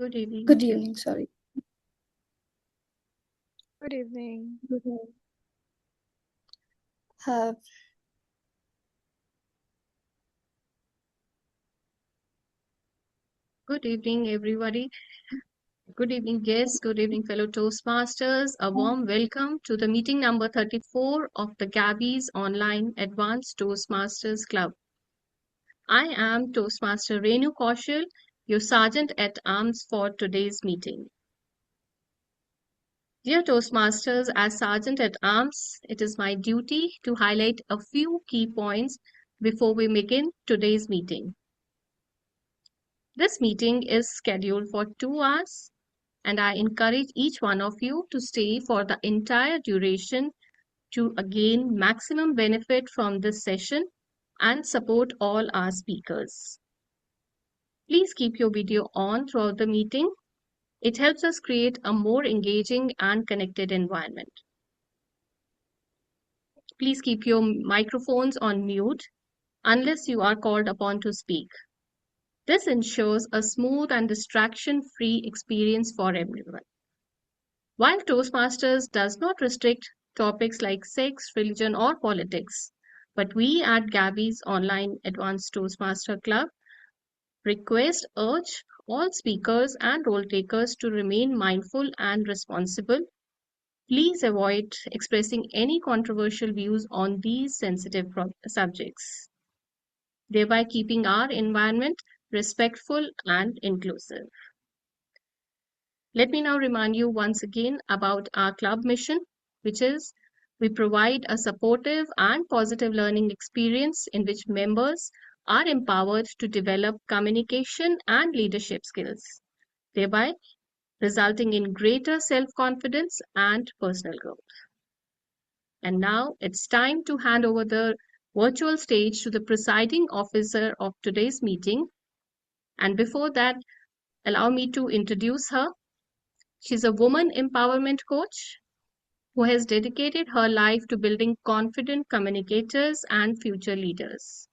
Good evening. Good evening, sorry. Good evening. Good evening. Have Good evening, everybody. Good evening, guests. Good evening, fellow Toastmasters. A warm welcome to the meeting number 34 of the Gabby's Online Advanced Toastmasters Club. I am Toastmaster Renu Kaushal, your Sergeant at Arms for today's meeting. Dear Toastmasters, as Sergeant at Arms, it is my duty to highlight a few key points before we begin today's meeting. This meeting is scheduled for 2 hours, and I encourage each one of you to stay for the entire duration to gain maximum benefit from this session and support all our speakers. Please keep your video on throughout the meeting. It helps us create a more engaging and connected environment. Please keep your microphones on mute unless you are called upon to speak. This ensures a smooth and distraction-free experience for everyone. While Toastmasters does not restrict topics like sex, religion, or politics, but we at Gabby's Online Advanced Toastmaster Club urge all speakers and role takers to remain mindful and responsible. Please avoid expressing any controversial views on these sensitive subjects, thereby keeping our environment respectful and inclusive. Let me now remind you once again about our club mission, which is we provide a supportive and positive learning experience in which members are empowered to develop communication and leadership skills, thereby resulting in greater self-confidence and personal growth. And now it's time to hand over the virtual stage to the presiding officer of today's meeting. And before that, allow me to introduce her. She's a woman empowerment coach who has dedicated her life to building confident communicators and future leaders.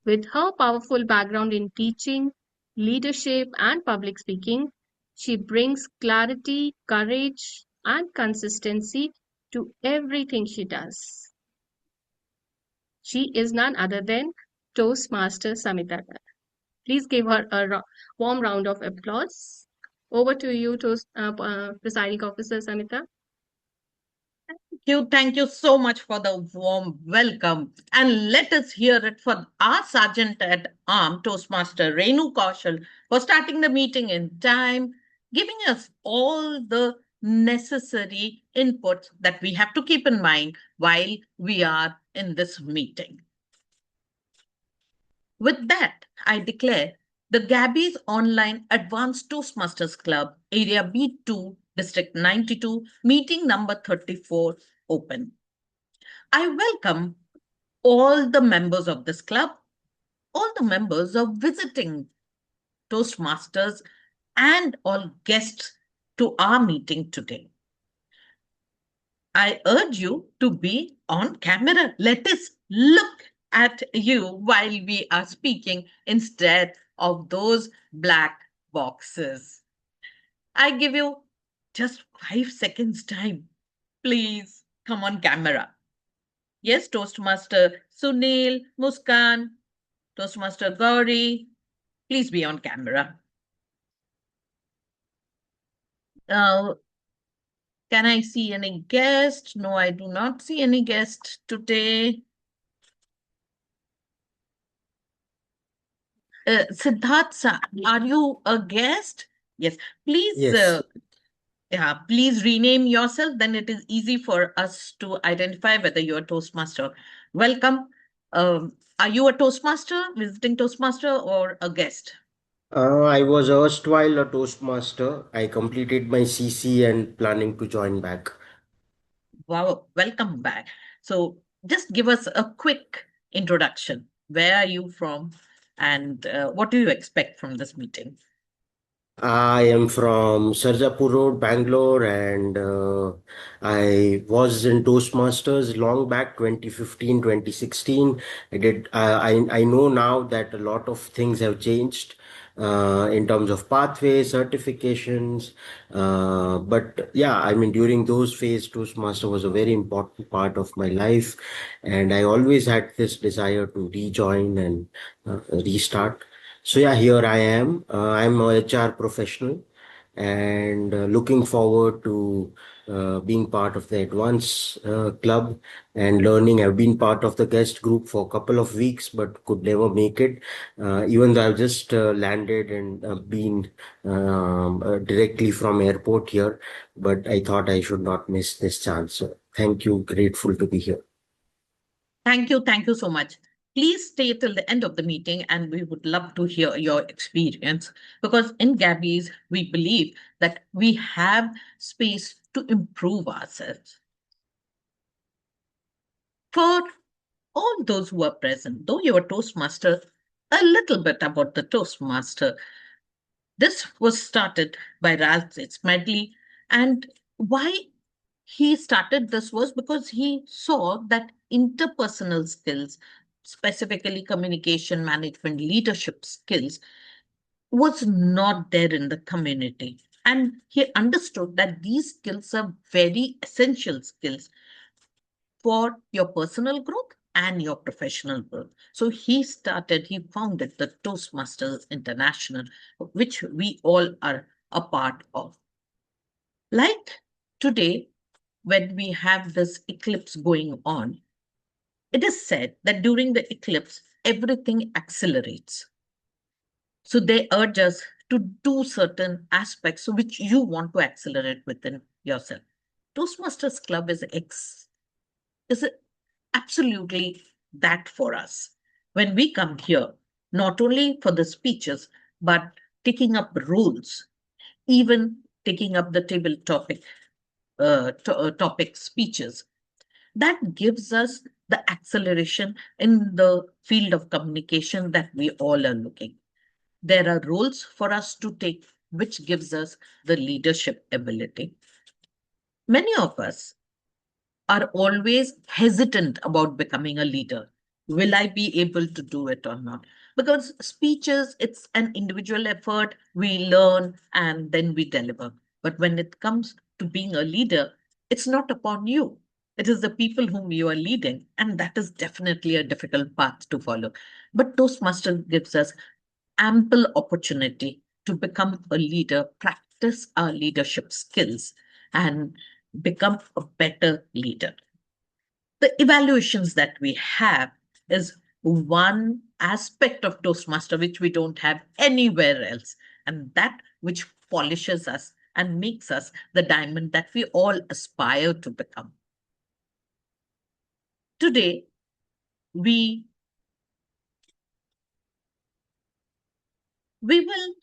With her powerful background in teaching, leadership, and public speaking, she brings clarity, courage, and consistency to everything she does. She is none other than Toastmaster Samita. Please give her a warm round of applause. Over to you, Presiding Officer Samita. Thank you so much for the warm welcome. And let us hear it for our Sergeant at Arms, Toastmaster Renu Kaushal, for starting the meeting in time, giving us all the necessary inputs that we have to keep in mind while we are in this meeting. With that, I declare the Gabby's Online Advanced Toastmasters Club, Area B2, District 92, meeting number 34, open. I welcome all the members of this club, all the members of visiting Toastmasters, and all guests to our meeting today. I urge you to be on camera. Let us look at you while we are speaking instead of those black boxes. I give you just 5 seconds time. Please come on camera. Yes, Toastmaster Sunil, Muskan, Toastmaster Gaurii, please be on camera. Can I see any guest? No, I do not see any guest today. Siddharth, are you a guest? Yes, please. Yes. Please rename yourself. Then it is easy for us to identify whether you're a Toastmaster. Welcome. Are you a Toastmaster, visiting Toastmaster, or a guest? I was erstwhile a Toastmaster. I completed my CC and planning to join back. Wow, welcome back. So just give us a quick introduction. Where are you from? And what do you expect from this meeting? I am from Sarjapur Road, Bangalore, and I was in Toastmasters long back, 2015, 2016. I know now that a lot of things have changed. in terms of pathways, certifications. But yeah, I mean, during those phase, Toastmaster was a very important part of my life, and I always had this desire to rejoin and restart. So yeah, here I am. I'm a HR professional and looking forward to being part of the advance club and learning. I've been part of the guest group for a couple of weeks, but could never make it. Even though I've just landed and been directly from airport here, but I thought I should not miss this chance. So thank you. Grateful to be here. Thank you. Thank you so much. Please stay till the end of the meeting and we would love to hear your experience because in Gabby's, we believe that we have space to improve ourselves. For all those who are present, though you are Toastmaster, a little bit about the Toastmaster. This was started by Ralph Medley, and why he started this was because he saw that interpersonal skills, specifically communication, management, leadership skills, was not there in the community. And he understood that these skills are very essential skills for your personal growth and your professional growth. So he founded the Toastmasters International, which we all are a part of. Like today, when we have this eclipse going on, it is said that during the eclipse, everything accelerates. So they urge us to do certain aspects which you want to accelerate within yourself. Toastmasters Club is absolutely that for us. When we come here, not only for the speeches, but taking up rules, even taking up the table topic speeches, that gives us the acceleration in the field of communication that we all are looking. There are roles for us to take, which gives us the leadership ability. Many of us are always hesitant about becoming a leader. Will I be able to do it or not? Because speeches, it's an individual effort. We learn and then we deliver. But when it comes to being a leader, it's not upon you. It is the people whom you are leading. And that is definitely a difficult path to follow. But Toastmaster gives us ample opportunity to become a leader, practice our leadership skills, and become a better leader. The evaluations that we have is one aspect of Toastmaster which we don't have anywhere else, and that which polishes us and makes us the diamond that we all aspire to become. Today, we will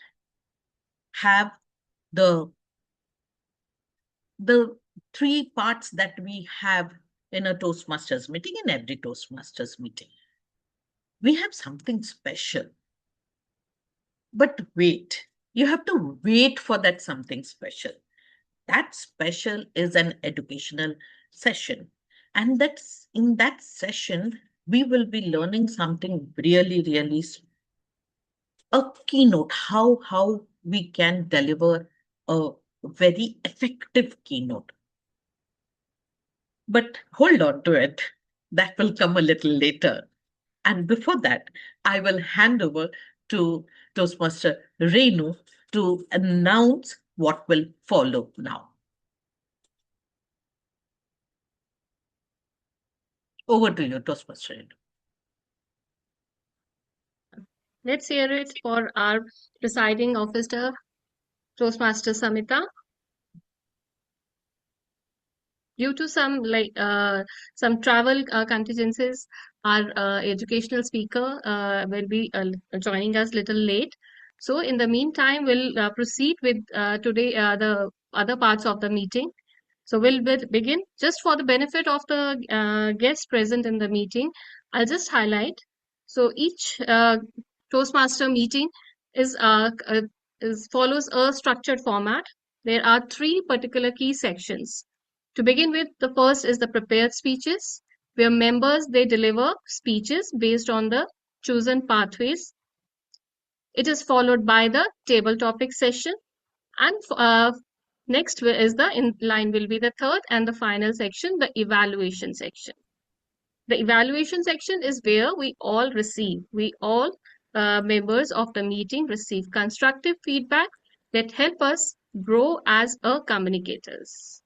have the the three parts that we have in a Toastmasters meeting, in every Toastmasters meeting. We have something special. But wait, you have to wait for that something special. That special is an educational session. And that's in that session, we will be learning something really, really a keynote, how we can deliver a very effective keynote. But hold on to it. That will come a little later. And before that, I will hand over to Toastmaster Renu to announce what will follow now. Over to you, Toastmaster Renu. Let's hear it for our presiding officer, Toastmaster Samita. Due to some travel contingencies, our educational speaker will be joining us little late. So in the meantime, we'll proceed with today the other parts of the meeting. So we'll begin just for the benefit of the guests present in the meeting. I'll just highlight. So each Toastmaster meeting is follows a structured format. There are three particular key sections. To begin with, the first is the prepared speeches, where members they deliver speeches based on the chosen pathways. It is followed by the table topic session, and next is the in line will be the third and the final section, the evaluation section. The evaluation section is where we all members of the meeting receive constructive feedback that help us grow as a communicators.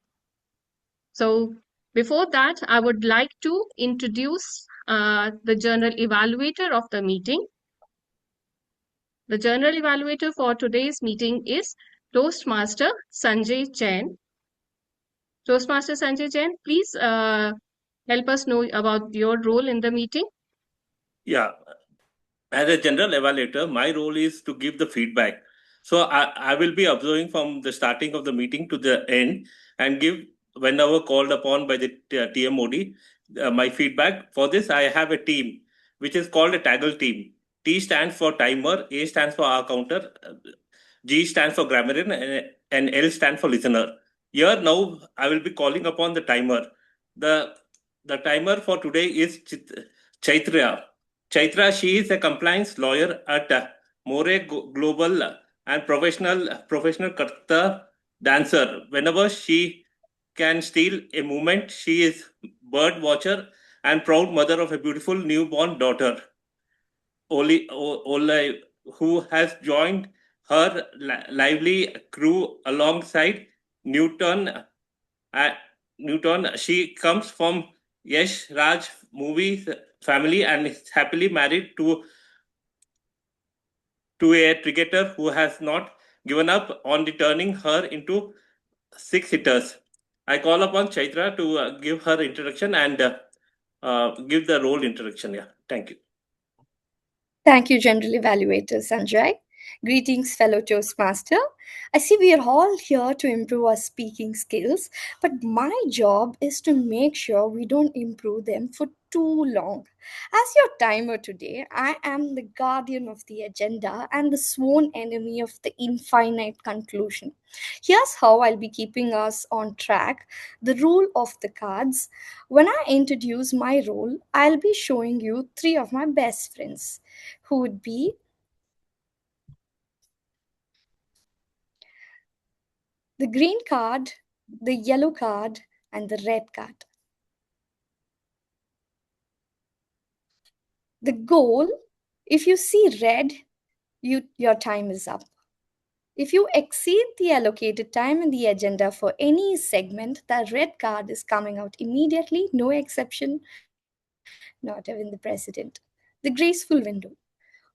So before that, I would like to introduce the general evaluator of the meeting. The general evaluator for today's meeting is Toastmaster Sanjay Jain. Toastmaster Sanjay Jain, please help us know about your role in the meeting. Yeah, as a general evaluator, my role is to give the feedback. So I will be observing from the starting of the meeting to the end and give, whenever called upon by the TMOD, my feedback. For this, I have a team which is called a TAGL team. T stands for timer, A stands for our counter, G stands for grammarian, and L stands for listener. Here now I will be calling upon the timer. The timer for today is Chaithra. Chaithra, she is a compliance lawyer at More Global and professional Karta dancer. Whenever she can steal a moment, she is bird watcher and proud mother of a beautiful newborn daughter, Oli, who has joined her lively crew alongside Newton. Newton, she comes from Yash Raj movie family and is happily married to a cricketer who has not given up on turning her into six hitters. I call upon Chaitra to give her introduction and give the role introduction. Yeah, thank you. Thank you, General Evaluator Sanjay. Greetings, fellow Toastmaster. I see we are all here to improve our speaking skills, but my job is to make sure we don't improve them for too long. As your timer today, I am the guardian of the agenda and the sworn enemy of the infinite conclusion. Here's how I'll be keeping us on track. The rule of the cards. When I introduce my role, I'll be showing you three of my best friends who would be the green card, the yellow card, and the red card. The goal, if you see red, your time is up. If you exceed the allocated time in the agenda for any segment, the red card is coming out immediately, no exception, not even the president. The graceful window.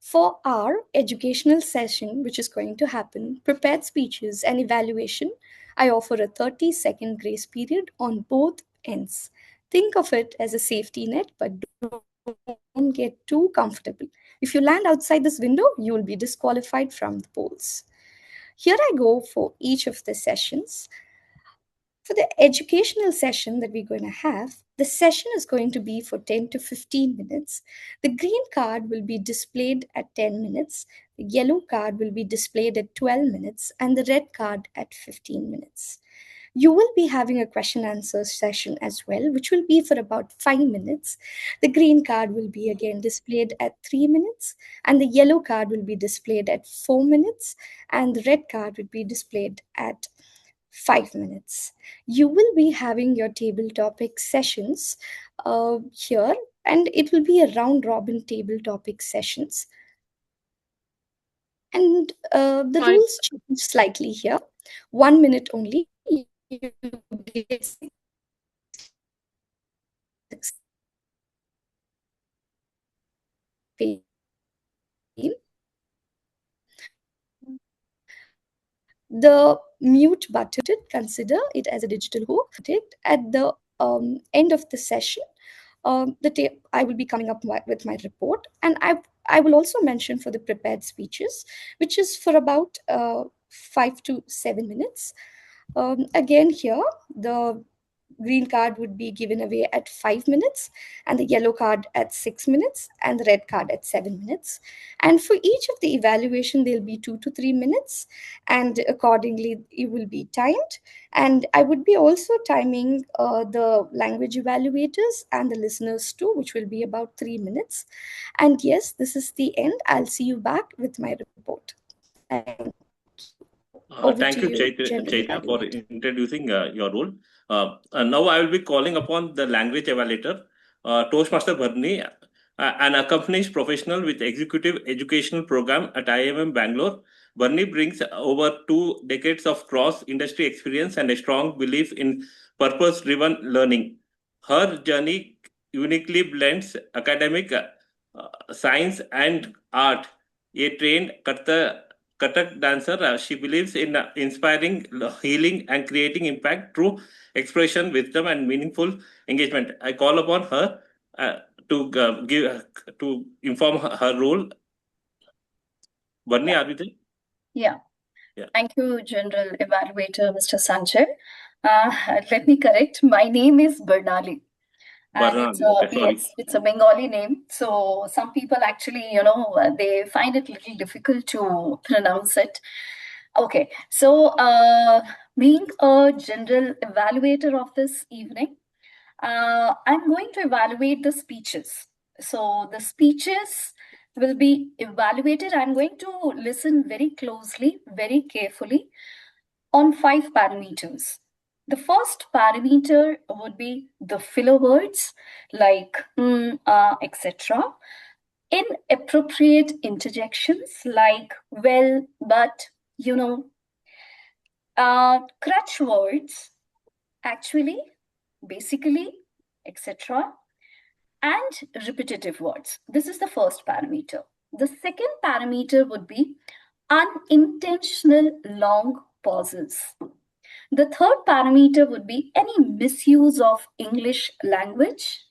For our educational session, which is going to happen, prepared speeches and evaluation, I offer a 30-second grace period on both ends. Think of it as a safety net, but don't get too comfortable. If you land outside this window, you will be disqualified from the polls. Here I go for each of the sessions. For the educational session that we're going to have, the session is going to be for 10 to 15 minutes. The green card will be displayed at 10 minutes, the yellow card will be displayed at 12 minutes, and the red card at 15 minutes. You will be having a question answer session as well, which will be for about 5 minutes. The green card will be again displayed at 3 minutes, and the yellow card will be displayed at 4 minutes, and the red card will be displayed at 5 minutes. You will be having your table topic sessions here, and it will be a round robin table topic sessions. And the rules change slightly here. 1 minute only. You get 16 the mute button, consider it as a digital hook. At the end of the session, I will be coming up with my report, and I will also mention for the prepared speeches, which is for about 5 to 7 minutes. Again here, the green card would be given away at 5 minutes, and the yellow card at 6 minutes, and the red card at 7 minutes. And for each of the evaluation, there'll be 2 to 3 minutes, and accordingly, it will be timed. And I would be also timing the language evaluators and the listeners too, which will be about 3 minutes. And yes, this is the end. I'll see you back with my report. Thank you. Over Thank to you, you, General Chaithra, for Evaluator. introducing your role. And now I will be calling upon the language evaluator, Toastmaster Barnali, an accomplished professional with executive educational program at IIM Bangalore. Barnali brings over 2 decades of cross-industry experience and a strong belief in purpose-driven learning. Her journey uniquely blends academic, science, and art. A trained Kathak dancer, she believes in inspiring, healing, and creating impact through expression, wisdom, and meaningful engagement. I call upon her to inform her role. Barnali, are you there? Yeah. Yeah. Thank you, General Evaluator, Mr. Sanjay. Let me correct. My name is Barnali. And Barnali, okay, sorry. yes, it's a Bengali name. So some people actually, they find it a little difficult to pronounce it. Okay. So being a general evaluator of this evening, I'm going to evaluate the speeches. So the speeches will be evaluated. I'm going to listen very closely, very carefully on 5 parameters. The first parameter would be the filler words like etc. Inappropriate interjections like well, but, crutch words, actually, basically, etc. and repetitive words. This is the first parameter. The second parameter would be unintentional long pauses. The third parameter would be any misuse of English language.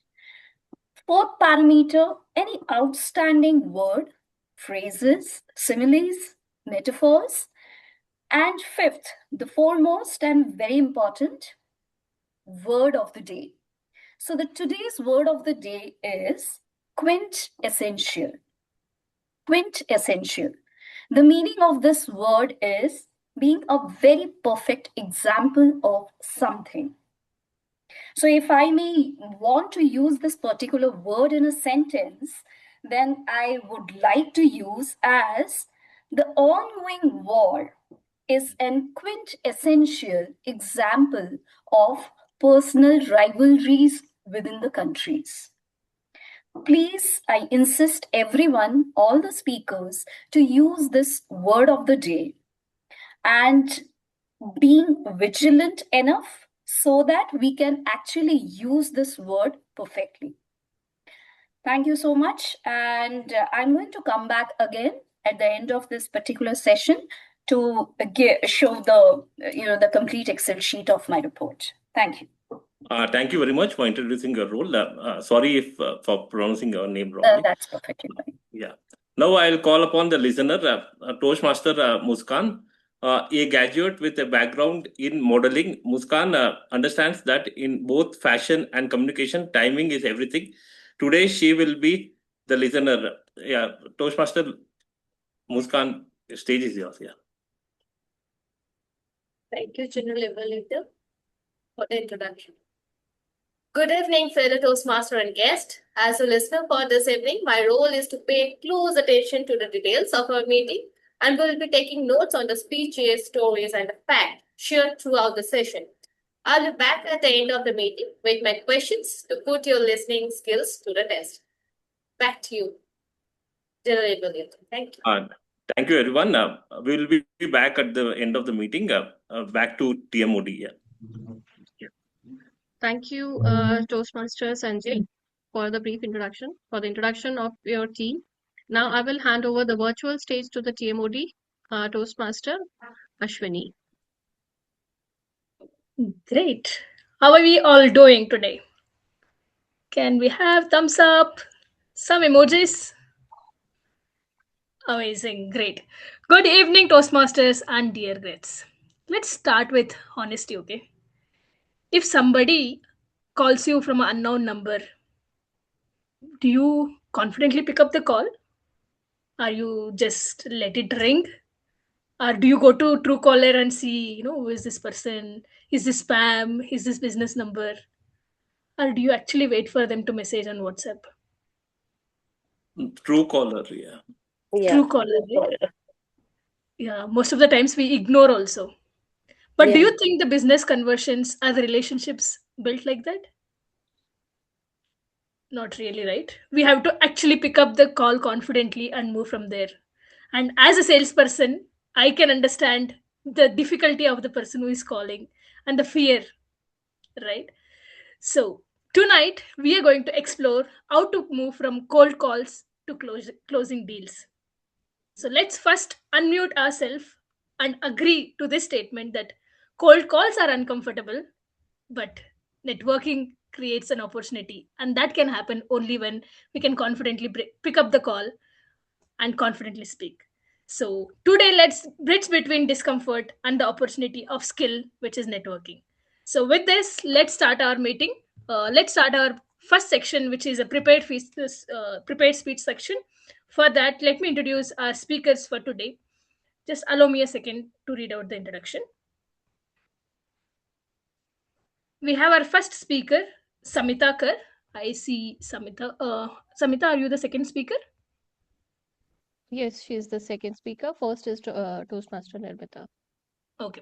Fourth parameter, any outstanding word, phrases, similes, metaphors. And fifth, the foremost and very important, word of the day. So today's word of the day is quintessential. Quintessential. The meaning of this word is being a very perfect example of something. So if I may want to use this particular word in a sentence, then I would like to use as the ongoing war is an quintessential example of personal rivalries within the countries. Please, I insist everyone, all the speakers, to use this word of the day and being vigilant enough so that we can actually use this word perfectly. Thank you so much. And I'm going to come back again at the end of this particular session to show the complete Excel sheet of my report. Thank you. Thank you very much for introducing your role. Sorry if for pronouncing your name wrongly. That's perfectly fine. Yeah. Now I'll call upon the listener, Toastmaster Muskan, a graduate with a background in modeling. Muskan understands that in both fashion and communication, timing is everything. Today she will be the listener. Yeah, Toastmaster Muskan, the stage is yours. Yeah. Thank you, General Evaluator, for the introduction. Good evening, fellow Toastmaster and guest. As a listener for this evening, my role is to pay close attention to the details of our meeting and will be taking notes on the speeches, stories, and the facts shared throughout the session. I'll be back at the end of the meeting with my questions to put your listening skills to the test. Back to you, General Evaluator. Thank you. Thank you, everyone. We will be back at the end of the meeting. Back to TMOD. Yeah. Thank you, Toastmaster Sanjay, for the brief introduction, for the introduction of your team. Now I will hand over the virtual stage to the TMOD, Toastmaster Ashwini. Great. How are we all doing today? Can we have thumbs up? Some emojis? Amazing. Great. Good evening, Toastmasters and dear grades. Let's start with honesty, okay? If somebody calls you from an unknown number, do you confidently pick up the call? Are you just let it ring? Or do you go to Truecaller and see, who is this person? Is this spam? Is this business number? Or do you actually wait for them to message on WhatsApp? True caller, yeah. Yeah. Truecaller, right? Yeah, most of the times we ignore also. But do Yeah. you think the business conversions are the relationships built like that? Not really, right? We have to actually pick up the call confidently and move from there. And as a salesperson, I can understand the difficulty of the person who is calling and the fear, right? So, tonight we are going to explore how to move from cold calls to closing deals. So, let's first unmute ourselves and agree to this statement that cold calls are uncomfortable, but networking creates an opportunity. And that can happen only when we can confidently pick up the call and confidently speak. So, today let's bridge between discomfort and the opportunity of skill, which is networking. So, with this, let's start our meeting. Let's start our first section, which is a prepared speech section. For that, let me introduce our speakers for today. Just allow me a second to read out the introduction. We have our first speaker, Samita Kar. I see Samita. Samita, are you the second speaker? Yes, she's the second speaker. First is Toastmaster Nirmita. Okay.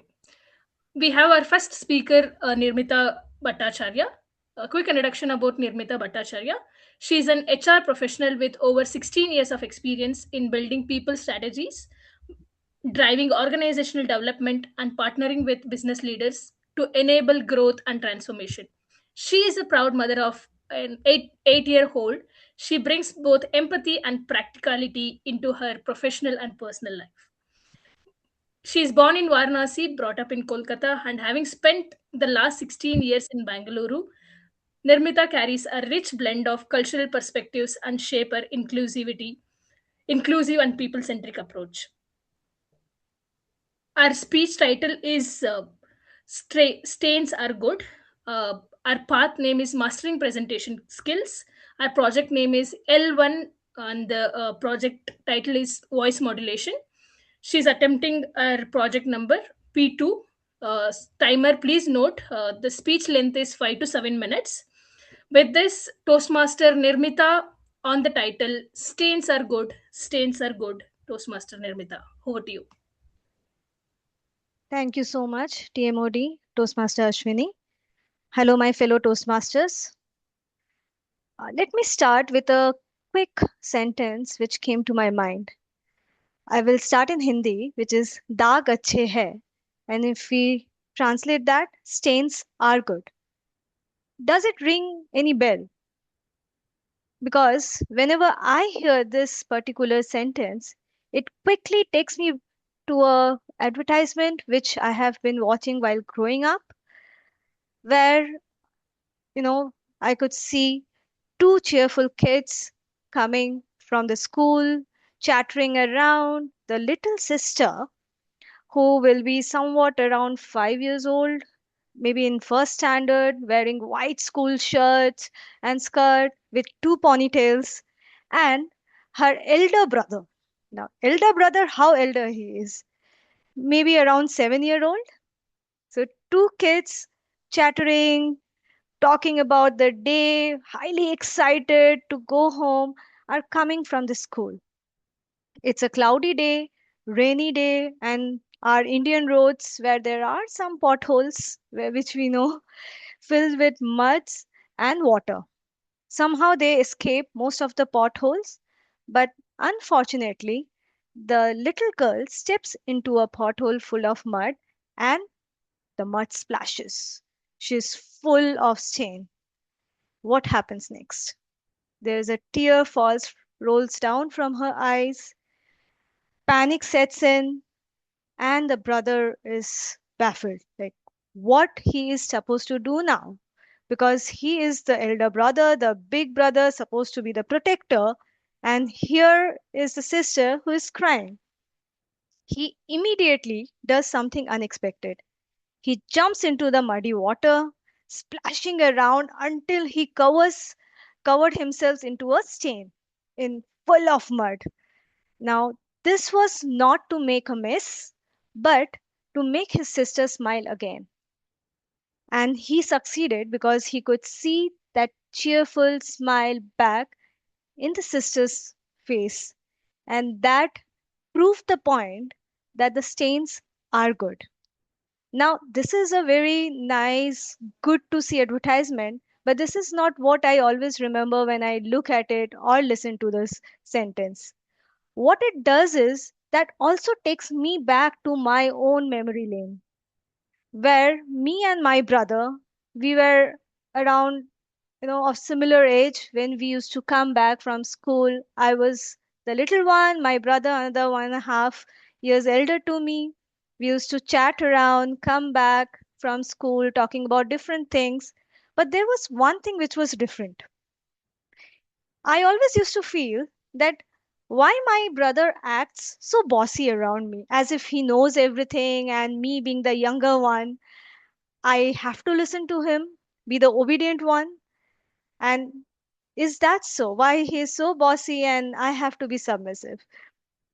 We have our first speaker, Nirmita Bhattacharya. A quick introduction about Nirmita Bhattacharya. She is an HR professional with over 16 years of experience in building people strategies, driving organizational development, and partnering with business leaders to enable growth and transformation. She is a proud mother of an eight-year-old. She brings both empathy and practicality into her professional and personal life. She is born in Varanasi, brought up in Kolkata, and having spent the last 16 years in Bangalore, Nirmita carries a rich blend of cultural perspectives and shape her inclusive and people-centric approach. Our speech title is Stains Are Good. Our path name is Mastering Presentation Skills. Our project name is L1, and the project title is Voice Modulation. She's attempting her project number P2. Timer, please note the speech length is 5 to 7 minutes. With this, Toastmaster Nirmita on the title Stains Are Good, Stains Are Good. Toastmaster Nirmita, over to you. Thank you so much, TMOD, Toastmaster Ashwini. Hello, my fellow Toastmasters. Let me start with a quick sentence which came to my mind. I will start in Hindi, which is Daag achhe hai. And if we translate that, stains are good. Does it ring any bell? Because whenever I hear this particular sentence, it quickly takes me to a advertisement which I have been watching while growing up, where I could see two cheerful kids coming from the school, chattering around. The little sister, who will be somewhat around 5 years old, maybe in first standard, wearing white school shirts and skirt with two ponytails, and her elder brother. Now, elder brother, how elder he is? Maybe around 7 year old. So two kids chattering, talking about the day, highly excited to go home, are coming from the school. It's a cloudy day, rainy day, and our Indian roads, where there are some potholes, which we know, filled with muds and water. Somehow they escape most of the potholes, but unfortunately, the little girl steps into a pothole full of mud and the mud splashes. She's full of stain. What happens next? There's a tear rolls down from her eyes, panic sets in, and the brother is baffled. Like, what he is supposed to do now? Because he is the elder brother, the big brother, supposed to be the protector, and here is the sister who is crying. He immediately does something unexpected. He jumps into the muddy water, splashing around until he covered himself into a stain in full of mud. Now, this was not to make a mess, but to make his sister smile again. And he succeeded because he could see that cheerful smile back in the sister's face. And that proved the point that the stains are good. Now, this is a very nice, good to see advertisement, but this is not what I always remember when I look at it or listen to this sentence. What it does is that also takes me back to my own memory lane, where me and my brother, we were around, of similar age when we used to come back from school. I was the little one, my brother another 1.5 years elder to me. We used to chat around, come back from school talking about different things. But there was one thing which was different. I always used to feel that why my brother acts so bossy around me, as if he knows everything, and me being the younger one, I have to listen to him, be the obedient one. And is that so? Why he is so bossy and I have to be submissive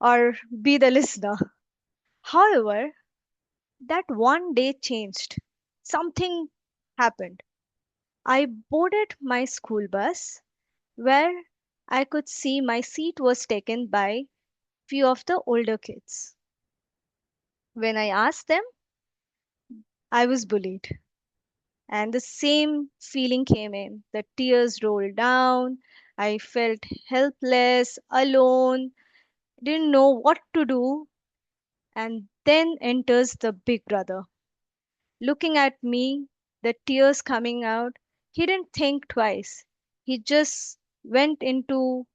or be the listener? However, that one day changed. Something happened. I boarded my school bus where I could see my seat was taken by few of the older kids. When I asked them, I was bullied. And the same feeling came in. The tears rolled down. I felt helpless, alone, didn't know what to do. And then enters the big brother. Looking at me, the tears coming out, he didn't think twice. He just went into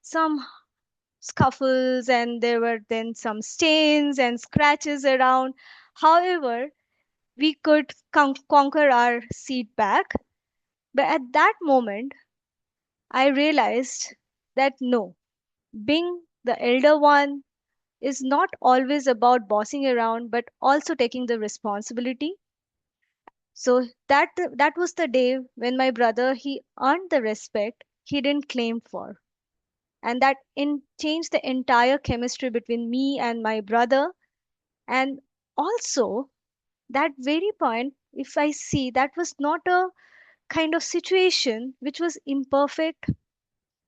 some scuffles, and there were then some stains and scratches around. However, we could conquer our seat back. But at that moment, I realized that no, being the elder one is not always about bossing around, but also taking the responsibility. So that was the day when my brother, he earned the respect he didn't claim for, and that in changed the entire chemistry between me and my brother. And also that very point, if I see, that was not a kind of situation which was imperfect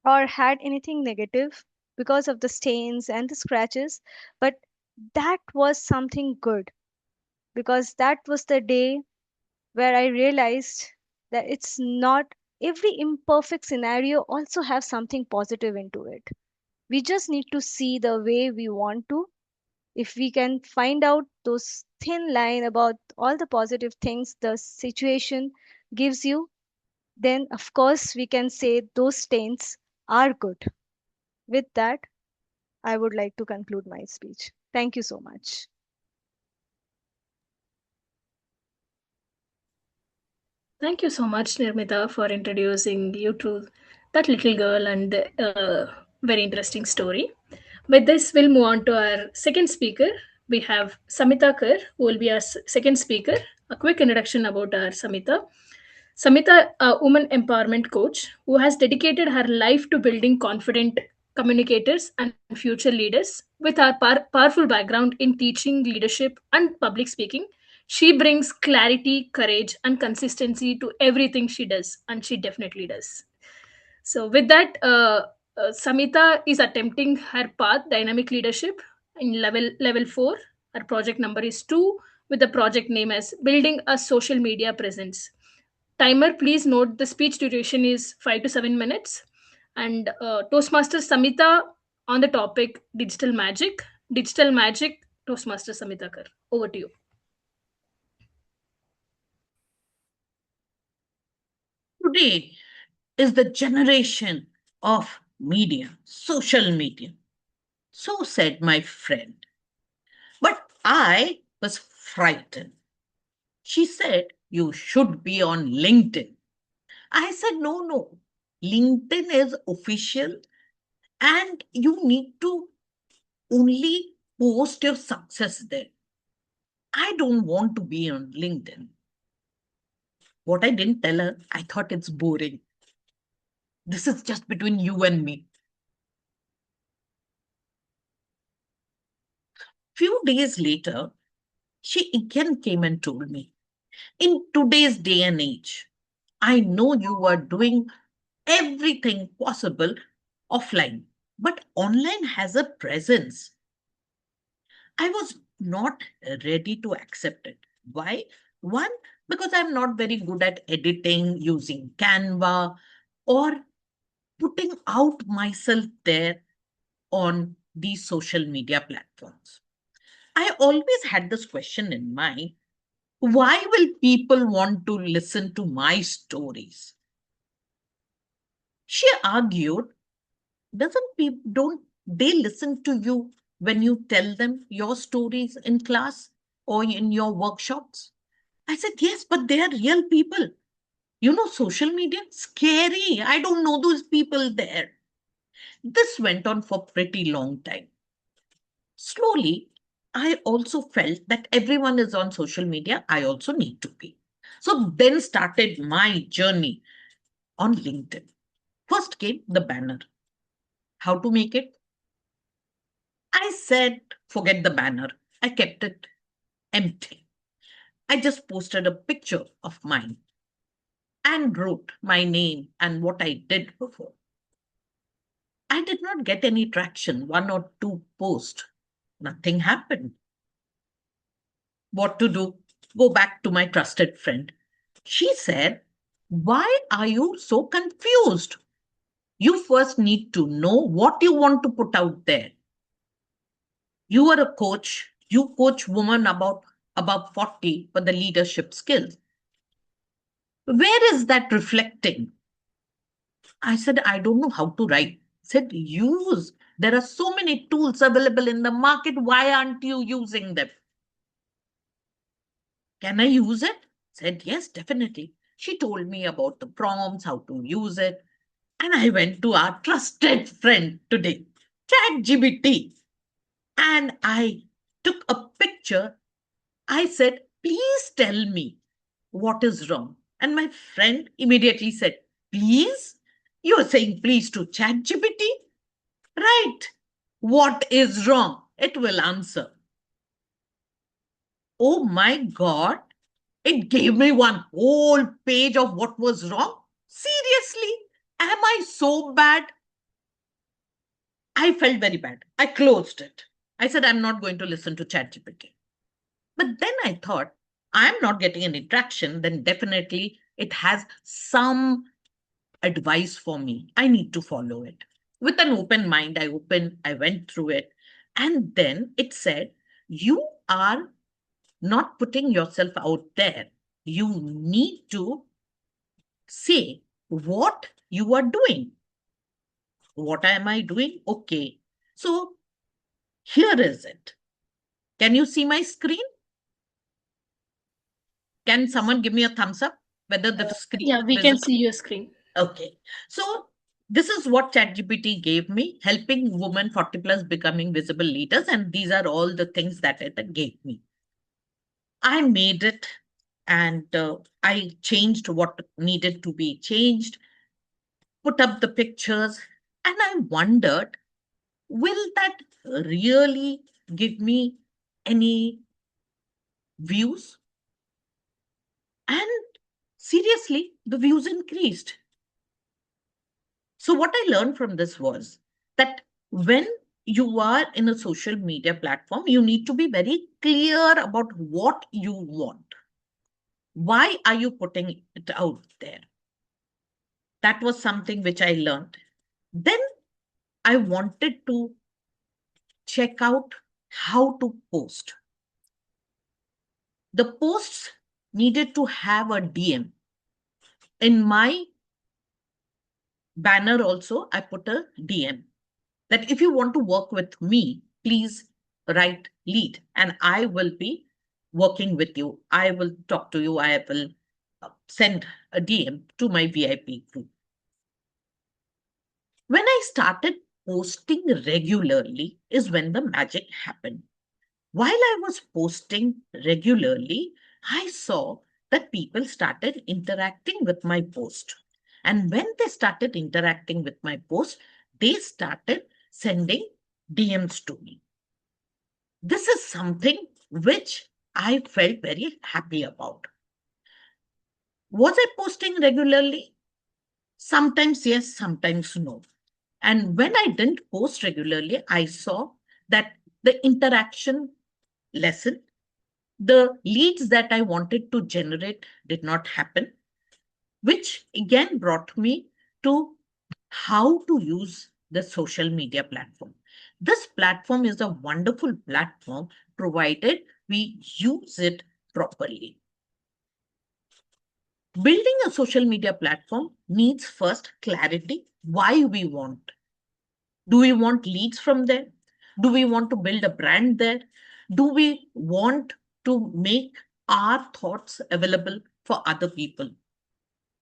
or had anything negative because of the stains and the scratches, but that was something good, because that was the day where I realized that it's not every imperfect scenario also have something positive into it. We just need to see the way we want to. If we can find out those thin line about all the positive things the situation gives you, then of course we can say those stains are good. With that, I would like to conclude my speech. Thank you so much. Thank you so much, Nirmita, for introducing you to that little girl and the very interesting story. With this, we'll move on to our second speaker. We have Samita Kar, who will be our second speaker. A quick introduction about our Samita. Samita, a woman empowerment coach who has dedicated her life to building confident communicators and future leaders. With her powerful background in teaching, leadership, and public speaking, she brings clarity, courage, and consistency to everything she does, and she definitely does. So, with that, Samita is attempting her path, dynamic leadership, in level 4. Her project number is 2, with the project name as Building a Social Media Presence. Timer, please note the speech duration is 5 to 7 minutes. And Toastmaster Samita on the topic digital magic. Digital magic, Toastmaster Samita Kar. Over to you. Today is the generation of media, social media. So said my friend. But I was frightened. She said, you should be on LinkedIn. I said, no. LinkedIn is official and you need to only post your success there. I don't want to be on LinkedIn. What I didn't tell her, I thought it's boring. This is just between you and me. Few days later, she again came and told me, in today's day and age, I know you are doing everything possible offline, but online has a presence. I was not ready to accept it. Why? One, because I'm not very good at editing using Canva or putting out myself there on these social media platforms. I always had this question in mind: why will people want to listen to my stories? She argued, don't they listen to you when you tell them your stories in class or in your workshops? I said, yes, but they are real people. You know, social media, scary. I don't know those people there. This went on for pretty long time. Slowly, I also felt that everyone is on social media. I also need to be. So then started my journey on LinkedIn. First came the banner. How to make it? I said, forget the banner. I kept it empty. I just posted a picture of mine and wrote my name and what I did before. I did not get any traction, one or two posts. Nothing happened. What to do? Go back to my trusted friend. She said, why are you so confused? You first need to know what you want to put out there. You are a coach. You coach women about above 40 for the leadership skills. Where is that reflecting? I said, I don't know how to write. Said, use. There are so many tools available in the market. Why aren't you using them? Can I use it? Said, yes, definitely. She told me about the prompts, how to use it. And I went to our trusted friend today, ChatGPT. And I took a picture. I said, please tell me what is wrong. And my friend immediately said, please? You are saying please to ChatGPT? Right. What is wrong? It will answer. Oh my God. It gave me one whole page of what was wrong. Seriously? Am I so bad? I felt very bad. I closed it. I said, I'm not going to listen to ChatGPT. But then I thought, I'm not getting any traction, then definitely it has some advice for me. I need to follow it. With an open mind, I went through it. And then it said, you are not putting yourself out there. You need to say what you are doing. What am I doing? Okay. So here is it. Can you see my screen? Can someone give me a thumbs up whether the screen Yeah, is we can visible? see your screen. Okay. So this is what ChatGPT gave me, helping women 40 plus becoming visible leaders. And these are all the things that it gave me. I made it and I changed what needed to be changed, put up the pictures, and I wondered, will that really give me any views? And seriously, the views increased. So, what I learned from this was that when you are in a social media platform, you need to be very clear about what you want. Why are you putting it out there? That was something which I learned. Then I wanted to check out how to post. The posts needed to have a DM. In my banner also, I put a DM that if you want to work with me, please write lead and I will be working with you. I will talk to you. I will send a DM to my VIP group. When I started posting regularly is when the magic happened. While I was posting regularly, I saw that people started interacting with my post. And when they started interacting with my post, they started sending DMs to me. This is something which I felt very happy about. Was I posting regularly? Sometimes yes, sometimes no. And when I didn't post regularly, I saw that the interaction lessened. The leads that I wanted to generate did not happen, which again brought me to how to use the social media platform. This platform is a wonderful platform provided we use it properly. Building a social media platform needs first clarity why we want. Do we want leads from there? Do we want to build a brand there? Do we want to make our thoughts available for other people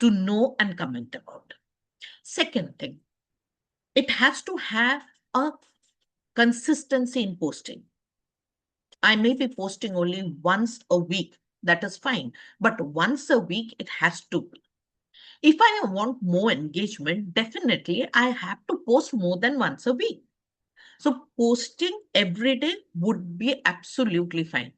to know and comment about? Second thing, it has to have a consistency in posting. I may be posting only once a week. That is fine. But once a week, it has to be. If I want more engagement, definitely I have to post more than once a week. So posting every day would be absolutely fine.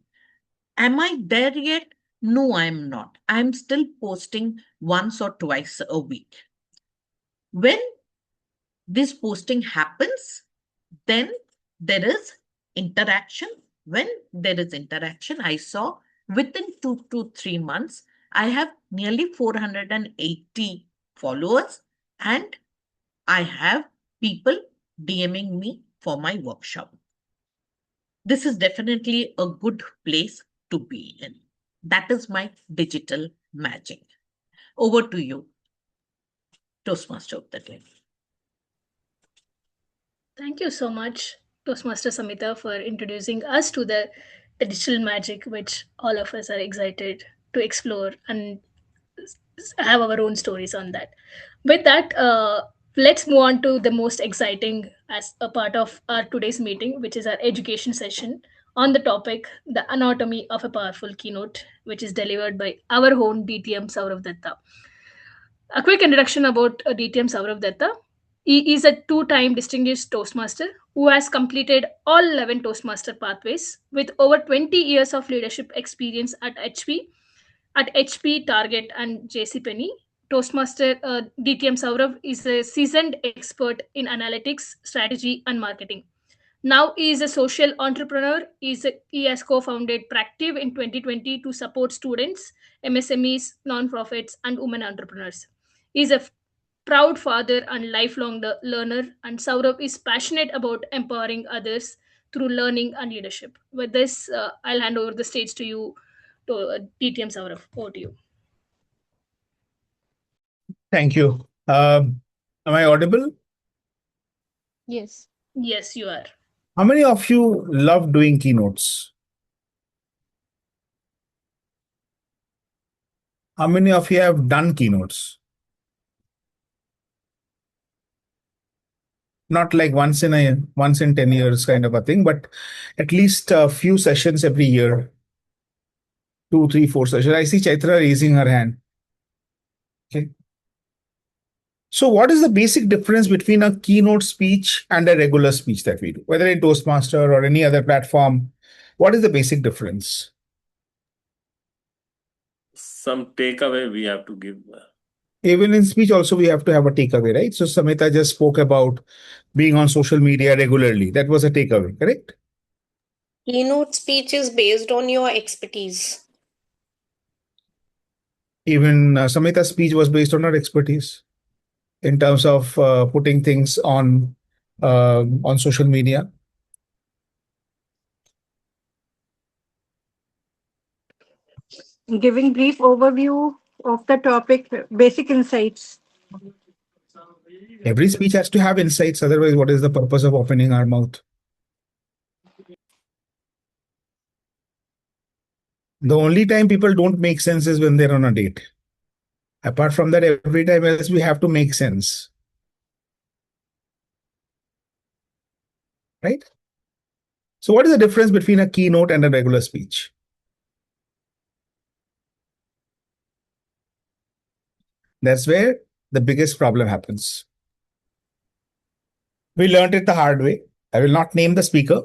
Am I there yet? No, I'm not. I'm still posting once or twice a week. When this posting happens, then there is interaction. When there is interaction, I saw within 2 to 3 months, I have nearly 480 followers and I have people DMing me for my workshop. This is definitely a good place to be in. That is my digital magic. Over to you, Toastmaster of the day. Thank you so much, Toastmaster Samita, for introducing us to the digital magic which all of us are excited to explore and have our own stories on that. With that, let's move on to the most exciting as a part of our today's meeting, which is our education session on the topic the anatomy of a powerful keynote, which is delivered by our own DTM Sourav Dutta. A quick introduction about DTM Sourav Dutta. He is a two-time distinguished Toastmaster who has completed all 11 Toastmaster pathways with over 20 years of leadership experience at HP, Target, and JCPenney. Toastmaster DTM Sourav is a seasoned expert in analytics, strategy, and marketing. Now he is a social entrepreneur. He has co-founded Practive in 2020 to support students, MSMEs, non-profits, and women entrepreneurs. He is a proud father and lifelong learner, and Saurabh is passionate about empowering others through learning and leadership. With this, I'll hand over the stage to you, to DTM Saurabh. Over to you. Thank you. Am I audible? Yes. Yes, you are. How many of you love doing keynotes? How many of you have done keynotes? Not like once in 10 years kind of a thing, but at least a few sessions every year. 2, 3, 4 sessions. I see Chaithra raising her hand. Okay. So what is the basic difference between a keynote speech and a regular speech that we do, whether in Toastmaster or any other platform? What is the basic difference? Some takeaway we have to give. Even in speech also we have to have a takeaway, right? So Samita just spoke about being on social media regularly. That was a takeaway, correct? Keynote speech is based on your expertise. Even Samita's speech was based on her expertise in terms of putting things on social media. Giving brief overview of the topic, basic insights. Every speech has to have insights. Otherwise, what is the purpose of opening our mouth? The only time people don't make sense is when they're on a date. Apart from that, every time else we have to make sense. Right? So what is the difference between a keynote and a regular speech? That's where the biggest problem happens. We learned it the hard way. I will not name the speaker,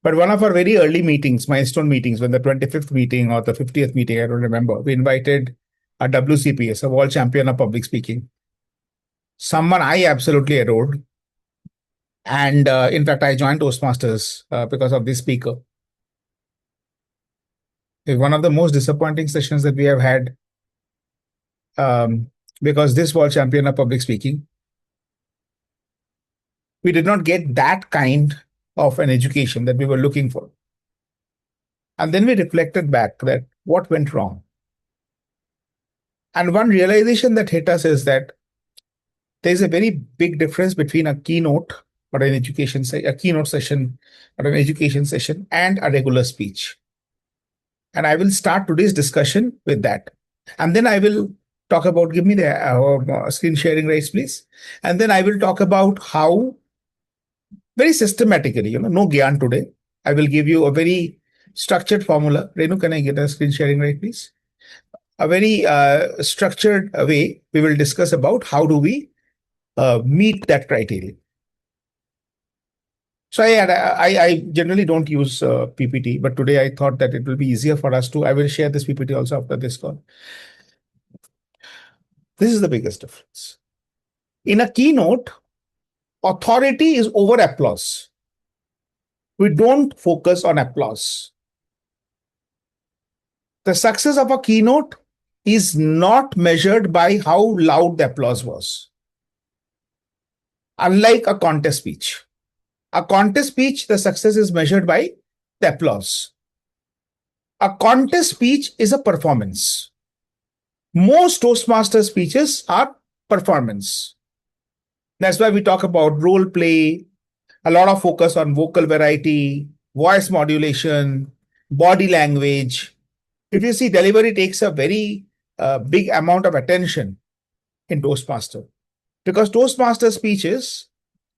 but one of our very early meetings, milestone meetings, when the 25th meeting or the 50th meeting, I don't remember, we invited a WCPS, a world champion of public speaking, someone I absolutely adored. And in fact, I joined Toastmasters because of this speaker. It's one of the most disappointing sessions that we have had, because this world champion of public speaking, we did not get that kind of an education that we were looking for. And then we reflected back that what went wrong. And one realization that hit us is that there's a very big difference between a keynote or an education a keynote session or an education session and a regular speech. And I will start today's discussion with that. And then I will talk about, give me the screen sharing rights, please. And then I will talk about how very systematically, no gyan today. I will give you a very structured formula. Renu, can I get a screen sharing right, please? A very structured way we will discuss about how do we meet that criteria. So I generally don't use PPT, but today I thought that it will be easier for us to, I will share this PPT also after this call. This is the biggest difference. In a keynote, authority is over applause. We don't focus on applause. The success of a keynote is not measured by how loud the applause was. Unlike a contest speech. A contest speech, the success is measured by the applause. A contest speech is a performance. Most Toastmaster speeches are performance. That's why we talk about role play, a lot of focus on vocal variety, voice modulation, body language. If you see, delivery takes a very big amount of attention in Toastmaster. Because Toastmaster speeches,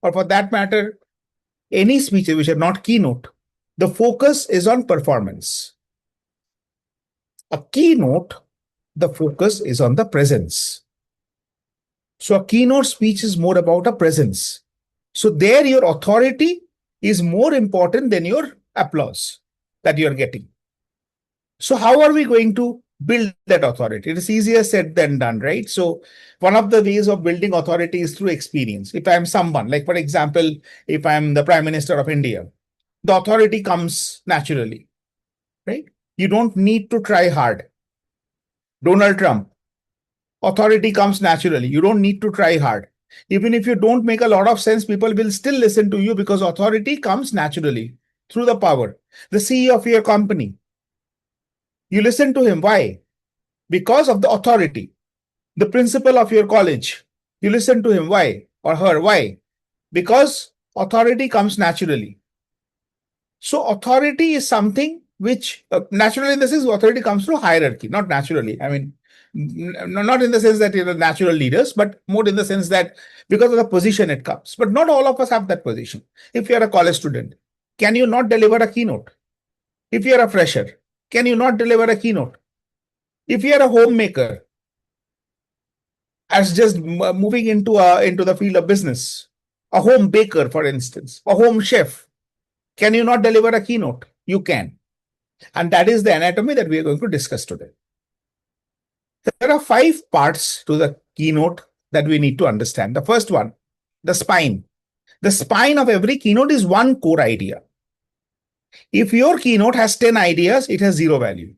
or for that matter, any speeches which are not keynote, the focus is on performance. A keynote, the focus is on the presence. So a keynote speech is more about a presence. So there your authority is more important than your applause that you're getting. So how are we going to build that authority? It is easier said than done, right? So one of the ways of building authority is through experience. If I'm someone, like for example, if I'm the Prime Minister of India, the authority comes naturally, right? You don't need to try hard. Donald Trump, authority comes naturally. You don't need to try hard. Even if you don't make a lot of sense, people will still listen to you because authority comes naturally through the power. The CEO of your company, you listen to him. Why? Because of the authority. The principal of your college, you listen to him. Why? Or her. Why? Because authority comes naturally. So authority is something which naturally, in the sense, authority comes through hierarchy, not naturally. I mean, not in the sense that you're the natural leaders, but more in the sense that because of the position it comes. But not all of us have that position. If you're a college student, can you not deliver a keynote? If you're a fresher, can you not deliver a keynote? If you're a homemaker, as just moving into the field of business, a home baker, for instance, a home chef, can you not deliver a keynote? You can. And that is the anatomy that we are going to discuss today. There are 5 parts to the keynote that we need to understand. The first one, the spine. The spine of every keynote is one core idea. If your keynote has 10 ideas, it has 0 value.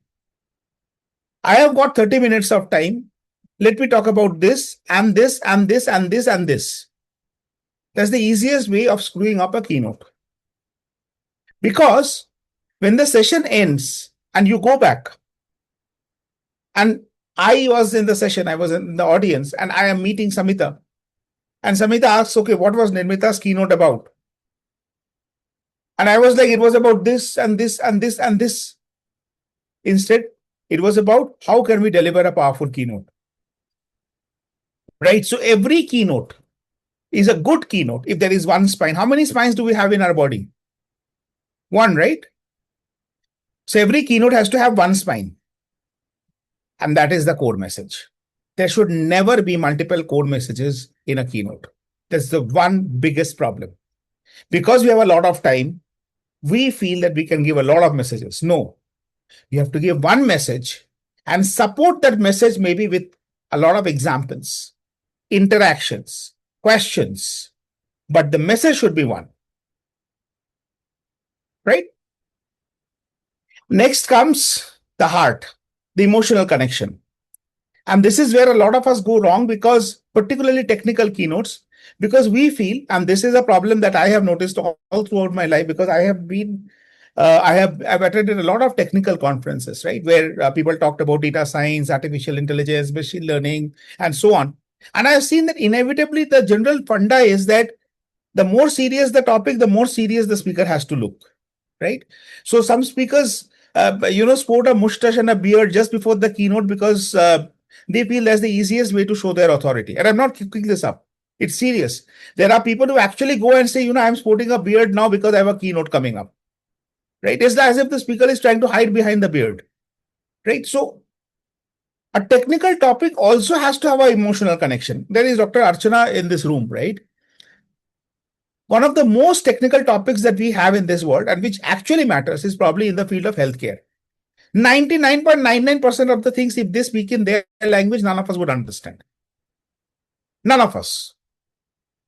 I have got 30 minutes of time. Let me talk about this and this and this and this and this. That's the easiest way of screwing up a keynote. Because when the session ends and you go back, and I was in the session, I was in the audience, and I am meeting Samita. And Samita asks, okay, what was Nirmita's keynote about? And I was like, it was about this and this and this and this. Instead, it was about how can we deliver a powerful keynote. Right? So every keynote is a good keynote if there is one spine. How many spines do we have in our body? 1, right? So every keynote has to have one spine. And that is the core message. there should never be multiple core messages in a keynote. That's the one biggest problem. Because we have a lot of time, we feel that we can give a lot of messages. No, you have to give one message and support that message maybe with a lot of examples, interactions, questions, but the message should be one. Right? Next comes the heart, the emotional connection. And this is where a lot of us go wrong, because particularly technical keynotes, because we feel, and this is a problem that I have noticed all throughout my life, because I have been, I've attended a lot of technical conferences, right, where people talked about data science, artificial intelligence, machine learning, and so on. And I have seen that inevitably the general funda is that the more serious the topic, the more serious the speaker has to look, right? So some speakers, sport a mustache and a beard just before the keynote because they feel that's the easiest way to show their authority. And I'm not cooking this up. It's serious. There are people who actually go and say, I'm sporting a beard now because I have a keynote coming up, right? It's as if the speaker is trying to hide behind the beard, right? So a technical topic also has to have an emotional connection. There is Dr. Archana in this room, right? One of the most technical topics that we have in this world and which actually matters is probably in the field of healthcare. 99.99% of the things, if they speak in their language, none of us would understand. None of us.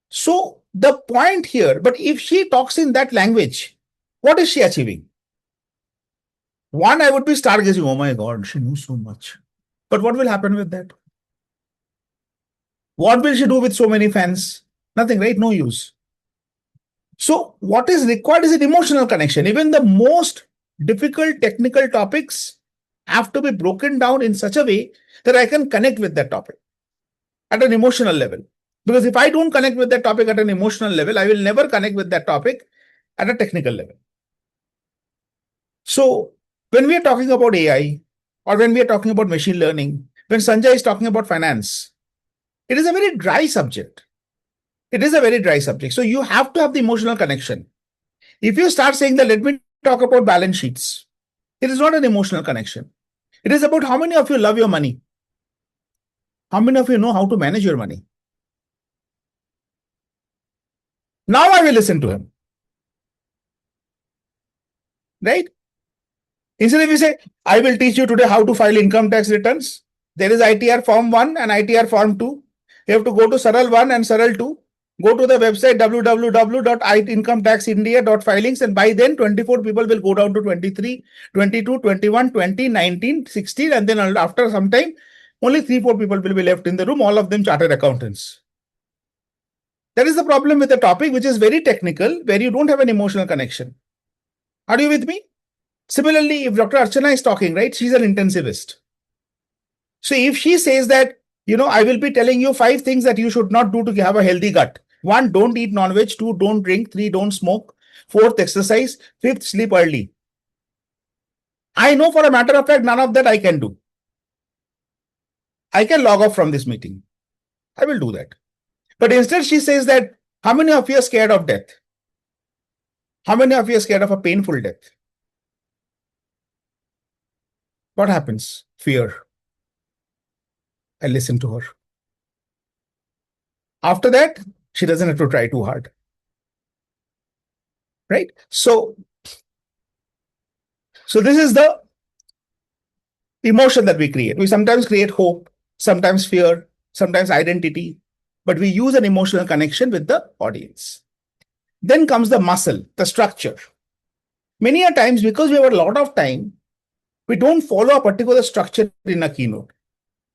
So the point here, but if she talks in that language, what is she achieving? One, I would be stargazing, oh my God, she knows so much. But what will happen with that? What will she do with so many fans? Nothing, right? No use. So what is required is an emotional connection. Even the most difficult technical topics have to be broken down in such a way that I can connect with that topic at an emotional level. Because if I don't connect with that topic at an emotional level, I will never connect with that topic at a technical level. So when we are talking about AI or when we are talking about machine learning, when Sanjay is talking about finance, it is a very dry subject. It is a very dry subject. So you have to have the emotional connection. If you start saying that, let me talk about balance sheets, it is not an emotional connection. It is about how many of you love your money. How many of you know how to manage your money? Now I will listen to him. Right? Instead of you say, I will teach you today how to file income tax returns. There is ITR form 1 and ITR form 2. You have to go to Saral 1 and Saral 2. Go to the website www.incometaxindia.filings, and by then 24 people will go down to 23, 22, 21, 20, 19, 16, and then after some time, only 3-4 people will be left in the room, all of them chartered accountants. That is the problem with the topic, which is very technical, where you don't have an emotional connection. Are you with me? Similarly, if Dr. Archana is talking, right, she's an intensivist. So if she says that, I will be telling you 5 things that you should not do to have a healthy gut. 1, don't eat non-veg. 2, don't drink. 3, don't smoke. 4th, exercise. 5th, sleep early. I know for a matter of fact, none of that I can do. I can log off from this meeting. I will do that. But instead she says that, how many of you are scared of death? How many of you are scared of a painful death? What happens? Fear. I listen to her. After that, she doesn't have to try too hard. Right? So this is the emotion that we create. We sometimes create hope, sometimes fear, sometimes identity, but we use an emotional connection with the audience. Then comes the muscle, the structure. Many a times, because we have a lot of time, we don't follow a particular structure in a keynote.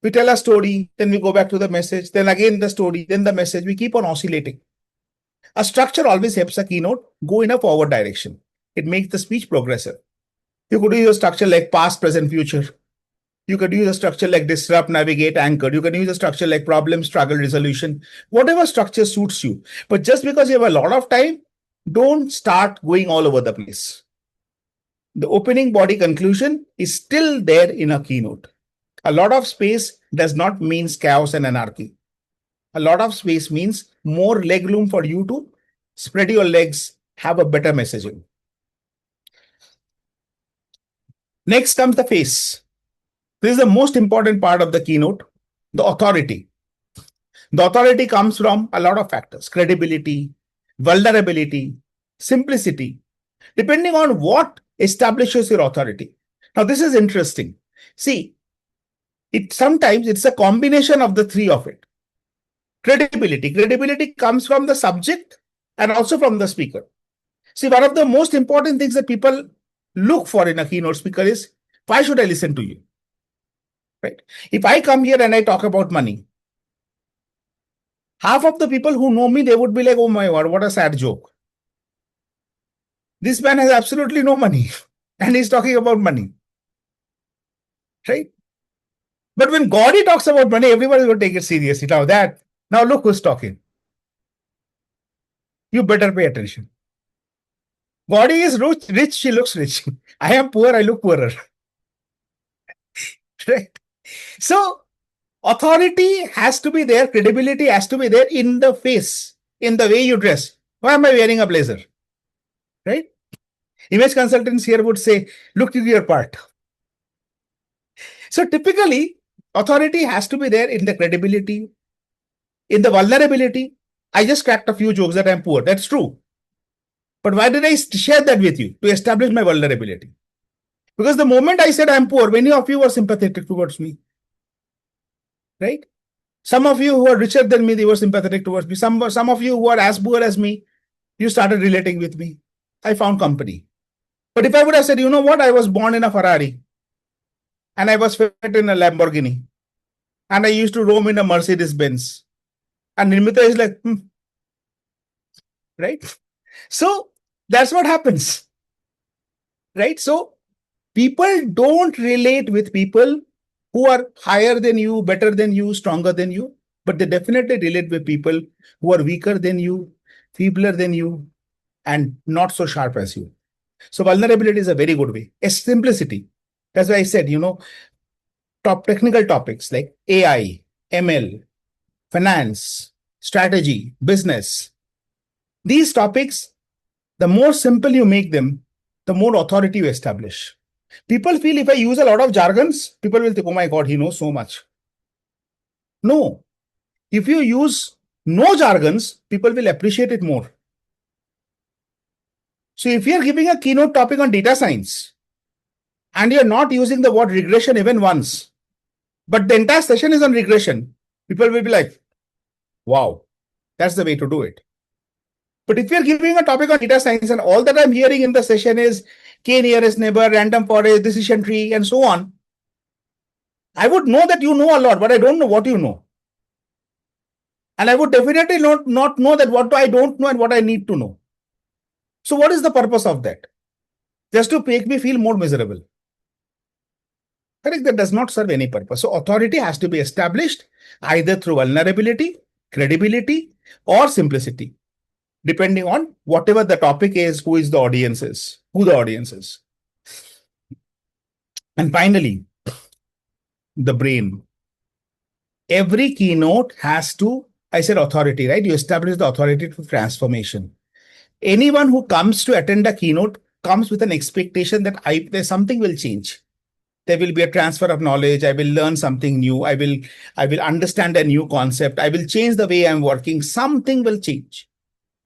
We tell a story, then we go back to the message, then again the story, then the message. We keep on oscillating. A structure always helps a keynote go in a forward direction. It makes the speech progressive. You could use a structure like past, present, future. You could use a structure like disrupt, navigate, anchor. You can use a structure like problem, struggle, resolution. Whatever structure suits you. But just because you have a lot of time, don't start going all over the place. The opening body conclusion is still there in a keynote. A lot of space does not mean chaos and anarchy. A lot of space means more leg room for you to spread your legs, have a better messaging. Next comes the face. This is the most important part of the keynote. the authority. The authority comes from a lot of factors: credibility, vulnerability, simplicity, depending on what establishes your authority. Now, this is interesting. See, sometimes it's a combination of the three of it. Credibility. Credibility comes from the subject and also from the speaker. See, one of the most important things that people look for in a keynote speaker is, why should I listen to you? Right? If I come here and I talk about money, half of the people who know me, they would be like, oh my God, what a sad joke. This man has absolutely no money and he's talking about money. Right? But when Gaurii talks about money, everybody will take it seriously. Now look who's talking. You better pay attention. Gaurii is rich, she looks rich. I am poor, I look poorer. Right? So, authority has to be there, credibility has to be there in the face, in the way you dress. Why am I wearing a blazer? Right? Image consultants here would say, look to your part. So typically, authority has to be there in the credibility, in the vulnerability. I just cracked a few jokes that I'm poor. That's true. But why did I share that with you? To establish my vulnerability. Because the moment I said I'm poor, many of you were sympathetic towards me. Right? Some of you who are richer than me, they were sympathetic towards me. Some of you who are as poor as me, you started relating with me. I found company. But if I would have said, you know what, I was born in a Ferrari and I was fed in a Lamborghini and I used to roam in a Mercedes Benz, and Nirmita is like, right? So that's what happens. Right? So people don't relate with people who are higher than you, better than you, stronger than you, but they definitely relate with people who are weaker than you, feebler than you, and not so sharp as you. So vulnerability is a very good way. A simplicity. That's why I said, top technical topics like AI, ML, finance, strategy, business. These topics, the more simple you make them, the more authority you establish. People feel if I use a lot of jargons, people will think, oh my God, he knows so much. No. If you use no jargons, people will appreciate it more. So if you're giving a keynote topic on data science and you're not using the word regression even once, but the entire session is on regression, people will be like, wow, that's the way to do it. But if you're giving a topic on data science and all that I'm hearing in the session is k nearest neighbor, random forest, decision tree, and so on, I would know that you know a lot, but I don't know what you know. And I would definitely not know that what I don't know and what I need to know. So what is the purpose of that? Just to make me feel more miserable. Correct? That does not serve any purpose. So authority has to be established either through vulnerability, credibility, or simplicity, depending on whatever the topic is, who the audience is. And finally, the brain. Every keynote has to, I said authority, right? You establish the authority to transformation. Anyone who comes to attend a keynote comes with an expectation that there's something will change. There will be a transfer of knowledge. I will learn something new. I will understand a new concept. I will change the way I'm working. Something will change.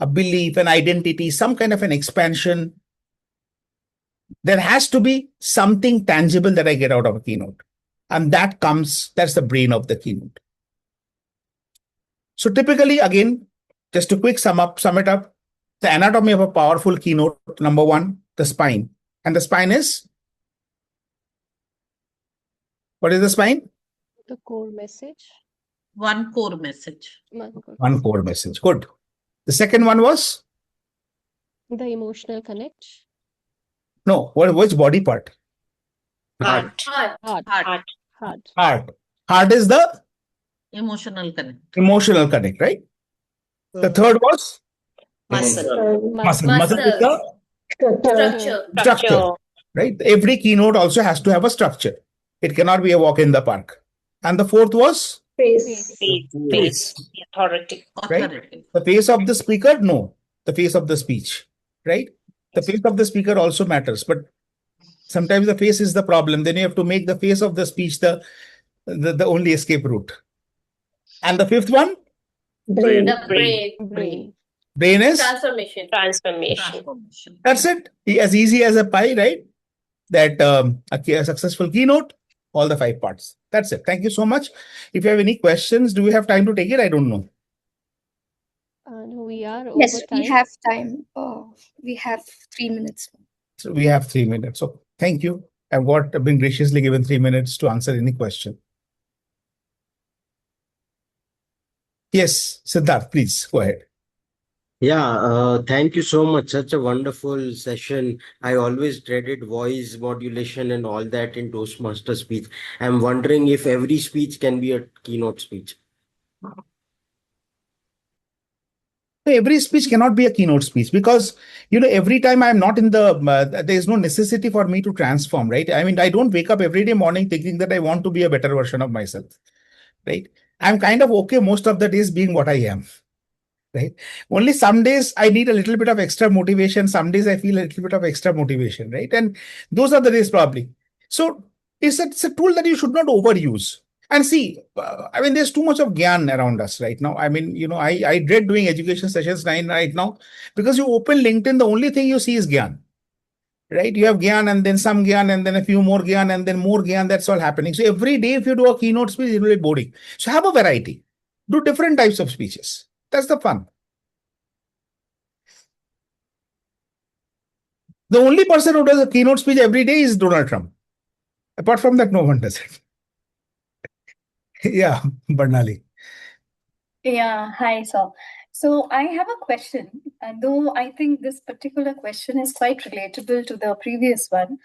A belief, an identity, some kind of an expansion. There has to be something tangible that I get out of a keynote. And that's the brain of the keynote. So typically, again, just to quick sum it up, the anatomy of a powerful keynote, number one, the spine. And the spine is? What is the spine? The core message. One core message. One core message. Good. The second one was? The emotional connect. No, which body part? Heart. Heart is the? Emotional connect. Emotional connect, right? The third was? Muscle. Muscle is the? Structure. Right? Every keynote also has to have a structure. It cannot be a walk in the park. And the fourth was? Face. Authority. Right? The face of the speaker? No. The face of the speech. Right? The face of the speaker also matters. But sometimes the face is the problem. Then you have to make the face of the speech the only escape route. And the fifth one? Brain. The brain. Brain. Brain is? Transformation. That's it. As easy as a pie, right? That a successful keynote, all the 5 parts. That's it. Thank you so much. If you have any questions, do we have time to take it? I don't know. No, we are Yes, over we time. have time. Oh, we have 3 minutes. So we have 3 minutes. So thank you. I've been graciously given 3 minutes to answer any question. Yes, Siddharth, please go ahead. Yeah, thank you so much. Such a wonderful session. I always dreaded voice modulation and all that in Toastmaster speech. I'm wondering if every speech can be a keynote speech. Every speech cannot be a keynote speech because, every time I'm not in there is no necessity for me to transform, right? I mean, I don't wake up every day morning thinking that I want to be a better version of myself, right? I'm kind of okay most of the days being what I am. Right. Only some days I need a little bit of extra motivation. Some days I feel a little bit of extra motivation, right? And those are the days probably. So it's a tool that you should not overuse. And see, I mean, there's too much of gyan around us right now. I mean, I dread doing education sessions right now because you open LinkedIn, the only thing you see is gyan. Right? You have gyan and then some gyan and then a few more gyan and then more gyan. That's all happening. So every day, if you do a keynote speech, it will be boring. So have a variety. Do different types of speeches. That's the fun. The only person who does a keynote speech every day is Donald Trump. Apart from that, no one does it. Yeah, Barnali. Yeah, hi, sir. So I have a question, and though I think this particular question is quite relatable to the previous one.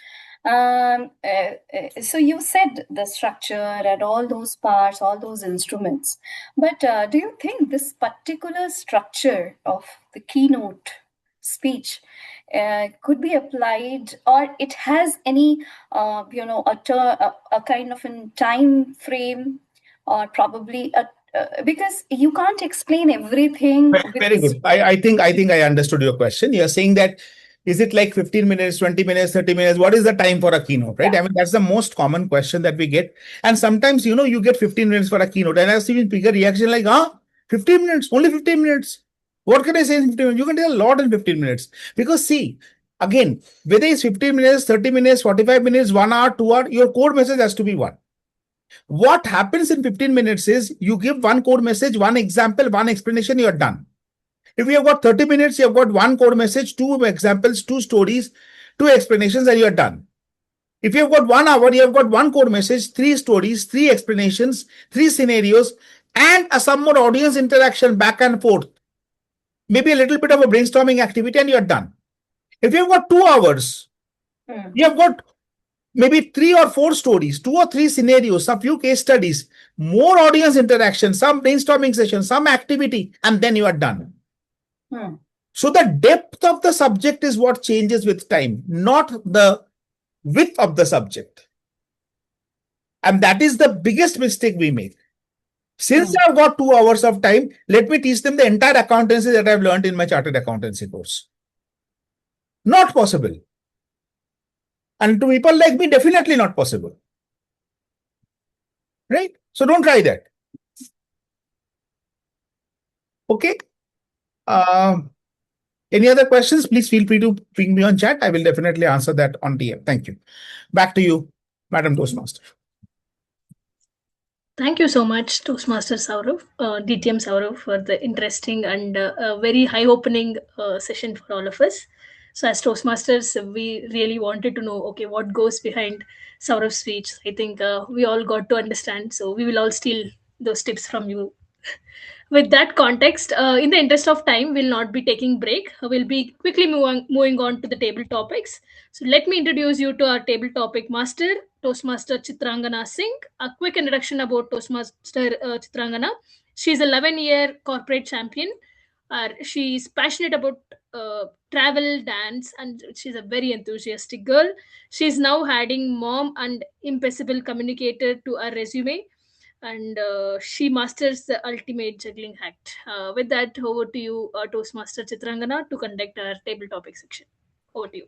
So you said the structure and all those parts, all those instruments, but do you think this particular structure of the keynote speech could be applied, or it has any, a kind of a time frame, or probably because you can't explain everything. Very good. I think I understood your question. You're saying that is it like 15 minutes, 20 minutes, 30 minutes? What is the time for a keynote, right? Yeah. I mean, that's the most common question that we get. And sometimes, you get 15 minutes for a keynote and I've seen bigger reaction like, 15 minutes, only 15 minutes. What can I say in 15 minutes? You can tell a lot in 15 minutes. Because see, again, whether it's 15 minutes, 30 minutes, 45 minutes, 1 hour, 2 hour, your core message has to be one. What happens in 15 minutes is you give one core message, one example, one explanation, you're done. If you have got 30 minutes, you have got one core message, 2 examples, 2 stories, 2 explanations, and you're done. If you have got 1 hour, you have got one core message, 3 stories, 3 explanations, 3 scenarios, and some more audience interaction back and forth. Maybe a little bit of a brainstorming activity, and you're done. If you have got 2 hours, you have got maybe 3 or 4 stories, 2 or 3 scenarios, a few case studies, more audience interaction, some brainstorming session, some activity, and then you are done. So the depth of the subject is what changes with time, not the width of the subject. And that is the biggest mistake we make. Since I've got 2 hours of time, let me teach them the entire accountancy that I've learned in my chartered accountancy course. Not possible. And to people like me, definitely not possible. Right? So don't try that. Okay. Any other questions? Please feel free to ping me on chat. I will definitely answer that on DM. Thank you. Back to you, Madam Toastmaster. Thank you so much, Toastmaster Sourav, DTM Sourav, for the interesting and very eye-opening session for all of us. So as Toastmasters, we really wanted to know, okay, what goes behind Saurav's speech. I think we all got to understand. So we will all steal those tips from you. With that context, in the interest of time, we'll not be taking break. We'll be quickly moving on to the table topics. So let me introduce you to our table topic master, Toastmaster Chitragana Singh. A quick introduction about Toastmaster Chitragana. She's an 11-year corporate champion. She's passionate about travel, dance, and she's a very enthusiastic girl. She's now adding mom and impossible communicator to her resume, and she masters the ultimate juggling act. With that, over to you, Toastmaster Chitrangana, to conduct our table topic section. Over to you.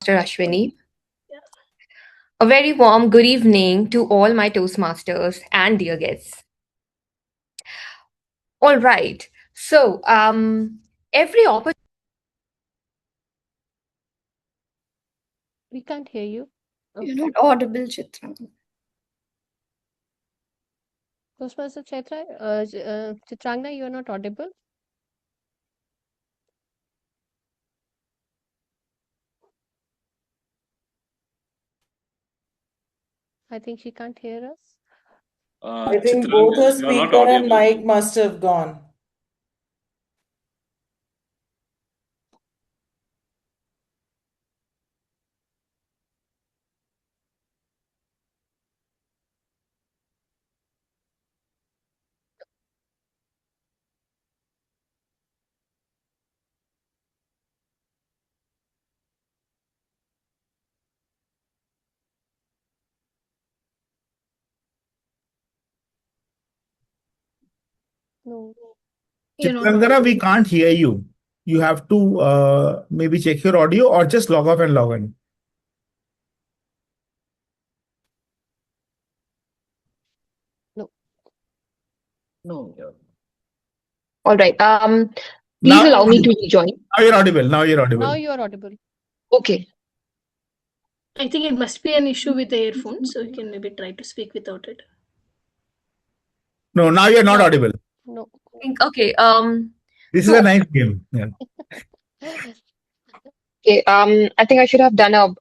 Mr. Ashwini. A very warm good evening to all my Toastmasters and dear guests. All right. So, every opportunity. We can't hear you. You're not audible, Chitra. Toastmaster Chaithra, Chitragana, you are not audible. I think she can't hear us. I think both her Chitragana, you're not speaker and audible. mic must have gone. No. Chitrangana, we can't hear you. You have to maybe check your audio or just log off and log in. No. No. All right. Please Now allow me to rejoin. Now you're audible. Now you're Now audible. you are audible. Okay. I think it must be an issue with the earphone, so you can maybe try to speak without it. No, now you're not audible. No. Okay. This is a nice game. Yeah. Okay. I think I should have done a.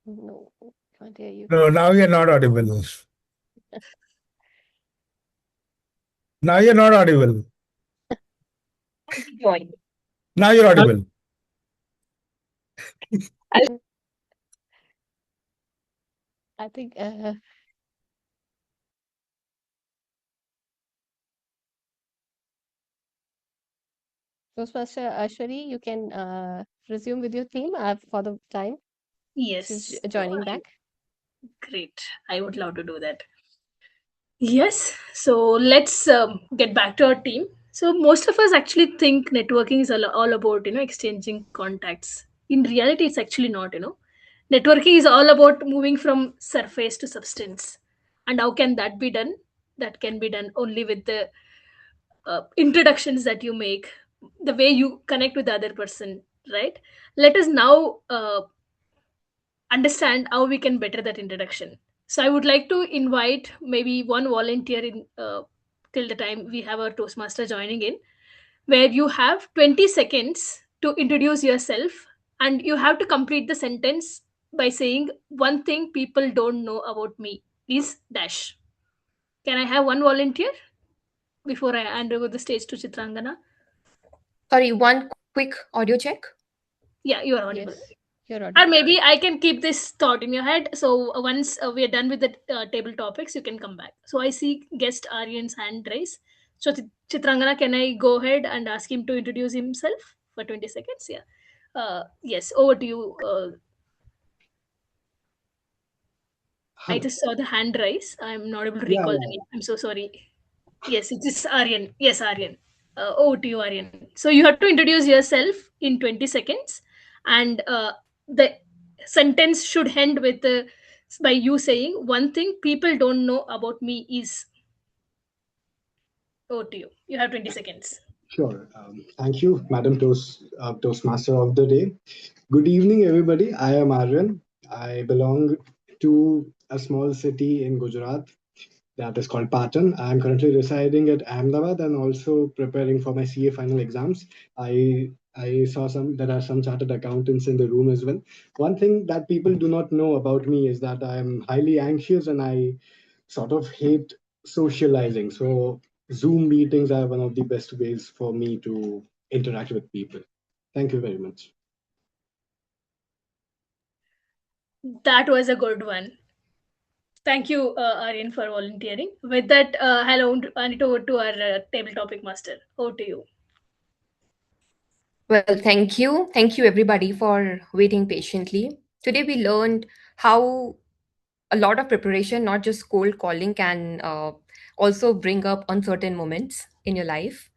No. Can't hear you. No, now you're not audible. Now you're not audible. Join. Now you're audible. I think Toastmaster Ashwini, you can resume with your theme for the time. Yes. She's joining back. Great. I would love to do that. Yes. So let's get back to our team. So most of us actually think networking is all about exchanging contacts. In reality, it's actually not. Networking is all about moving from surface to substance. And how can that be done? That can be done only with the introductions that you make, the way you connect with the other person, right? Let us now understand how we can better that introduction. So I would like to invite maybe one volunteer in till the time we have our Toastmaster joining in, where you have 20 seconds to introduce yourself, and you have to complete the sentence by saying one thing people don't know about me is dash. Can I have one volunteer before I hand over the stage to Chitrangana? Sorry, one quick audio check. Yeah, you are audible. Yes, you're audible. Or maybe I can keep this thought in your head. So once we are done with the table topics, you can come back. So I see guest Aryan's hand raise. So Chitrangana, can I go ahead and ask him to introduce himself for 20 seconds? Yeah. Yes, over to you. I just saw the hand raise. I'm not able to recall the name. I'm so sorry. Yes, it is Aryan. Yes, Aryan. Over to you, Aryan. So you have to introduce yourself in 20 seconds, and the sentence should end with by you saying one thing people don't know about me is. Over to you. You have 20 seconds. Sure. Thank you, Madam Toastmaster of the Day. Good evening, everybody. I am Aryan. I belong to a small city in Gujarat that is called Patan. I am currently residing at Ahmedabad and also preparing for my CA final exams. I saw there are some chartered accountants in the room as well. One thing that people do not know about me is that I am highly anxious and I sort of hate socializing. So Zoom meetings are one of the best ways for me to interact with people. Thank you very much. That was a good one. Thank you, Aryan, for volunteering. With that, I'll hand it over to our table topic master. Over to you. Well, thank you. Thank you, everybody, for waiting patiently. Today, we learned how a lot of preparation, not just cold calling, can also bring up uncertain moments in your life.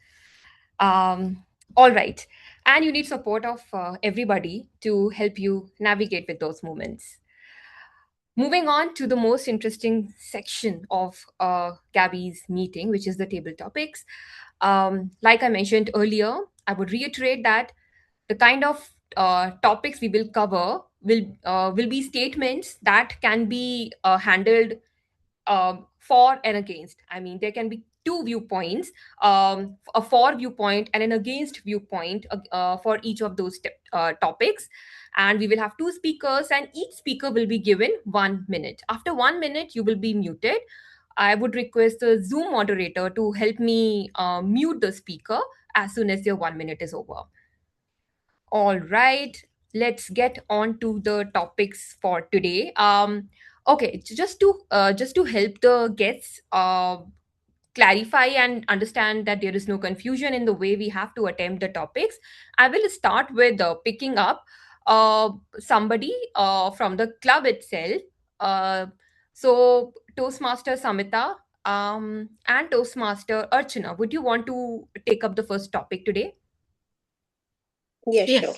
All right. And you need support of everybody to help you navigate with those moments. Moving on to the most interesting section of Gabby's meeting, which is the table topics. Like I mentioned earlier, I would reiterate that the kind of topics we will cover will be statements that can be handled for and against. I mean, there can be two viewpoints, a for viewpoint and an against viewpoint for each of those topics. And we will have two speakers, and each speaker will be given 1 minute. After 1 minute, you will be muted. I would request the Zoom moderator to help me mute the speaker as soon as your 1 minute is over. All right, let's get on to the topics for today. Okay, just to help the guests clarify and understand that there is no confusion in the way we have to attempt the topics, I will start with picking up somebody from the club itself. So Toastmaster Samita and Toastmaster Archana, would you want to take up the first topic today? Yeah, Yes. sure.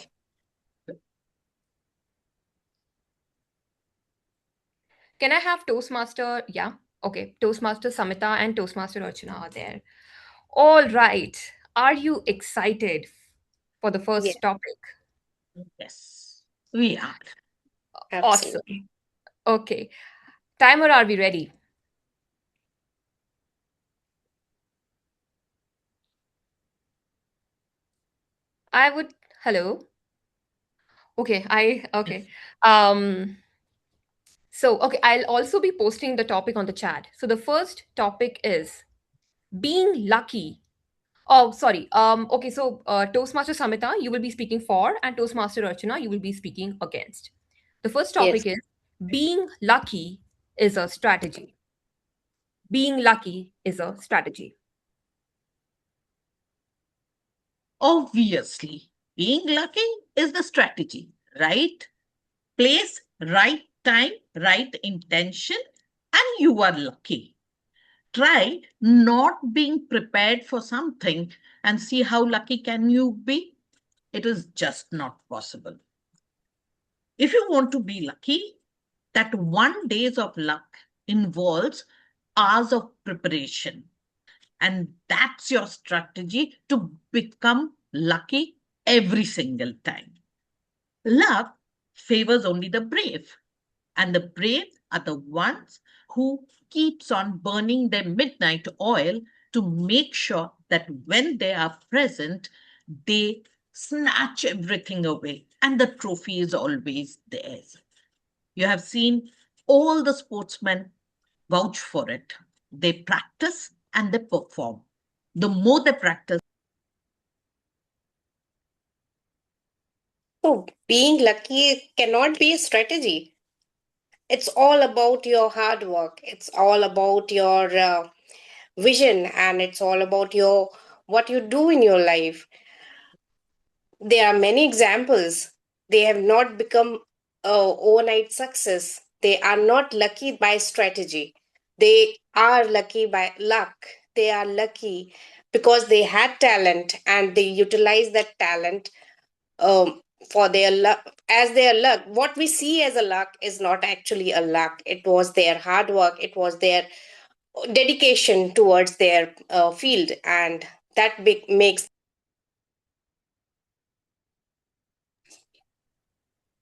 Can I have Toastmaster? Yeah. Okay. Toastmaster Samita and Toastmaster Archana are there. All right. Are you excited for the first Yeah, topic? Yes, we are. absolutely. Awesome. Okay. Timer, are we ready? I would. Hello. Okay. Okay. So, okay, I'll also be posting the topic on the chat. So the first topic is being lucky. Oh, sorry. Okay, so Toastmaster Samita, you will be speaking for, and Toastmaster Archana, you will be speaking against. The first Yes. topic is being lucky is a strategy. Being lucky is a strategy. Obviously, being lucky is the strategy, right? Place, right time, right intention, and you are lucky. Try not being prepared for something and see how lucky can you be. It is just not possible. If you want to be lucky, that 1 days of luck involves hours of preparation. And that's your strategy to become lucky every single time. Luck favors only the brave, and the brave are the ones who keeps on burning their midnight oil to make sure that when they are present, they snatch everything away and the trophy is always theirs. You have seen all the sportsmen vouch for it. They practice and they perform. The more they practice, So being lucky cannot be a strategy. It's all about your hard work. It's all about your vision, and it's all about your what you do in your life. There are many examples. They have not become overnight success. They are not lucky by strategy. They are lucky by luck. They are lucky because they had talent and they utilize that talent for their luck as their luck. What we see as a luck is not actually a luck. It was their hard work. It was their dedication towards their field, and that makes.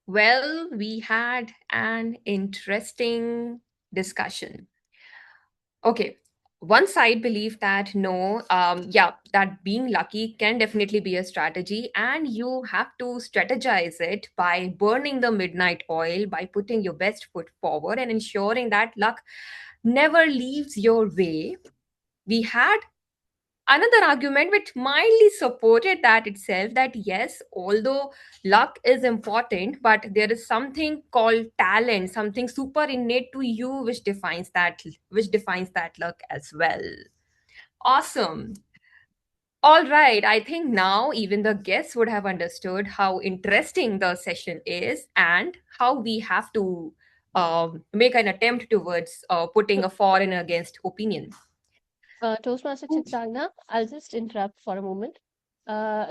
Well, we had an interesting discussion. Okay. One side believed that no, that being lucky can definitely be a strategy, and you have to strategize it by burning the midnight oil, by putting your best foot forward and ensuring that luck never leaves your way. We had another argument which mildly supported that itself, that yes, although luck is important, but there is something called talent, something super innate to you which defines that luck as well. Awesome. All right, I think now even the guests would have understood how interesting the session is and how we have to make an attempt towards putting a for and against opinion. Toastmaster Chitragana, I'll just interrupt for a moment.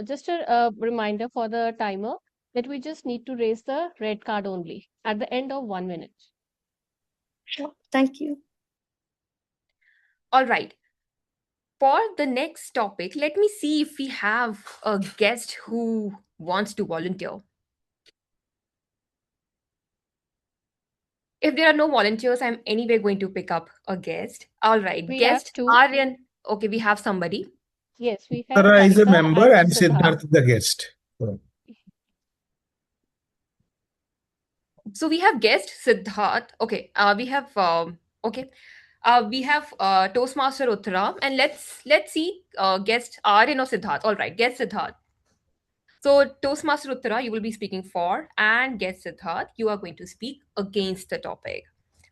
Just a reminder for the timer that we just need to raise the red card only at the end of 1 minute. Sure. Thank you. All right. For the next topic, let me see if we have a guest who wants to volunteer. If there are no volunteers, I'm anyway going to pick up a guest. All right, We have guest two. Aryan. Okay, we have somebody. Yes, we have Tara is a Samita member and Siddharth. Siddharth the guest. So we have guest Siddharth. Okay, we have okay. We have Toastmaster Uttara, and let's see guest Aryan or Siddharth. All right, guest Siddharth. So Toastmaster Uttara, you will be speaking for, and guest Siddharth, you are going to speak against the topic.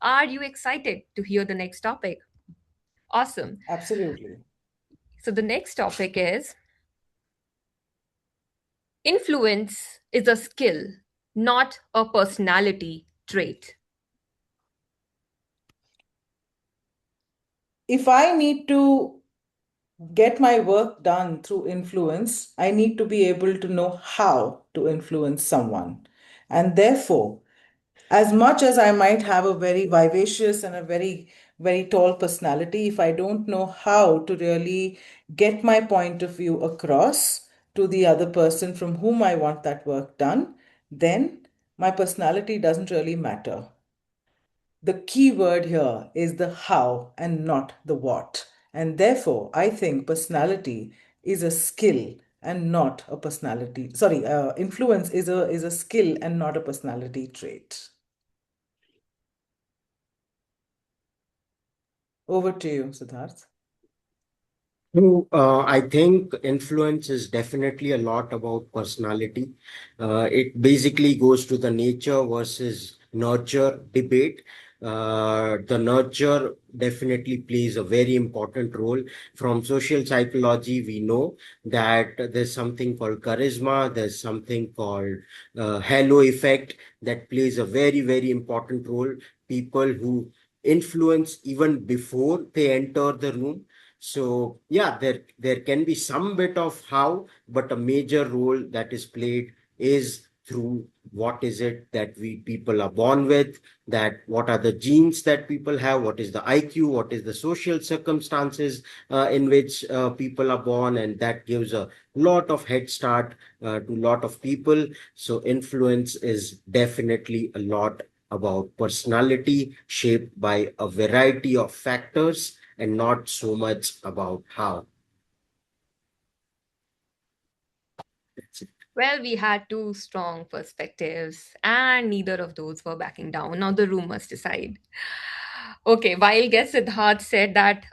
Are you excited to hear the next topic? Awesome. Absolutely. So the next topic is influence is a skill, not a personality trait. If I need to get my work done through influence, I need to be able to know how to influence someone. And therefore, as much as I might have a very vivacious and a very, very tall personality, if I don't know how to really get my point of view across to the other person from whom I want that work done, then my personality doesn't really matter. The key word here is the how and not the what. And therefore, I think personality is a skill and not a personality. Sorry, influence is a skill and not a personality trait. Over to you, Siddharth. So, I think influence is definitely a lot about personality. It basically goes to the nature versus nurture debate. The nurture definitely plays a very important role. From social psychology, we know that there's something called charisma, there's something called halo effect that plays a very, very important role. People who influence even before they enter the room. So yeah, there can be some bit of how, but a major role that is played is through what is it that we people are born with, that what are the genes that people have, what is the IQ, what is the social circumstances in which people are born, and that gives a lot of head start to a lot of people. So influence is definitely a lot about personality shaped by a variety of factors and not so much about how. That's it. Well, we had two strong perspectives, and neither of those were backing down. Now the room must decide. Okay, while guest Siddharth said that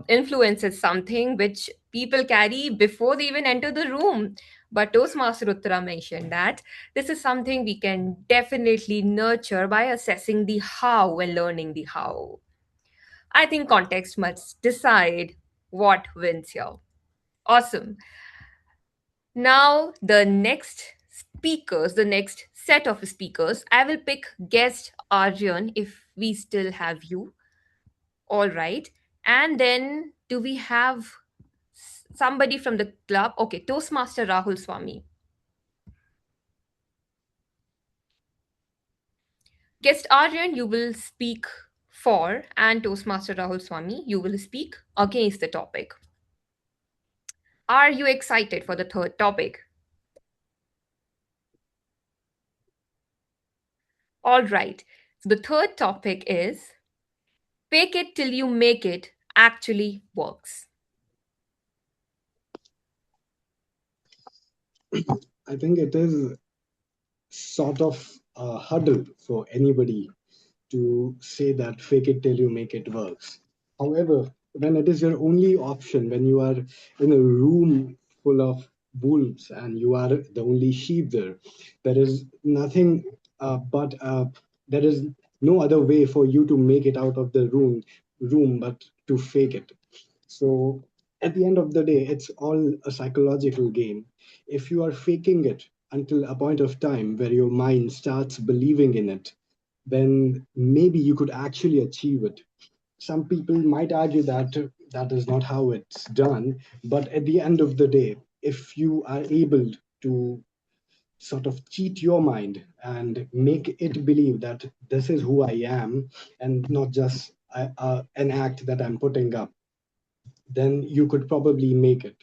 influence is something which people carry before they even enter the room. But Toastmaster Uttara mentioned that this is something we can definitely nurture by assessing the how and learning the how. I think context must decide what wins here. Awesome. Now, the next set of speakers, I will pick guest Arjun if we still have you. All right. And then do we have somebody from the club? Okay, Toastmaster Rahul Swami. Guest Aryan, you will speak for, and Toastmaster Rahul Swami, you will speak against the topic. Are you excited for the third topic? All right. So the third topic is fake it till you make it actually works. I think it is sort of a hurdle for anybody to say that fake it till you make it works. However, when it is your only option, when you are in a room full of wolves and you are the only sheep there is nothing but there is no other way for you to make it out of the room but to fake it. So at the end of the day, it's all a psychological game. If you are faking it until a point of time where your mind starts believing in it, then maybe you could actually achieve it. Some people might argue that that is not how it's done. But at the end of the day, if you are able to sort of cheat your mind and make it believe that this is who I am and not just an act that I'm putting up, then you could probably make it.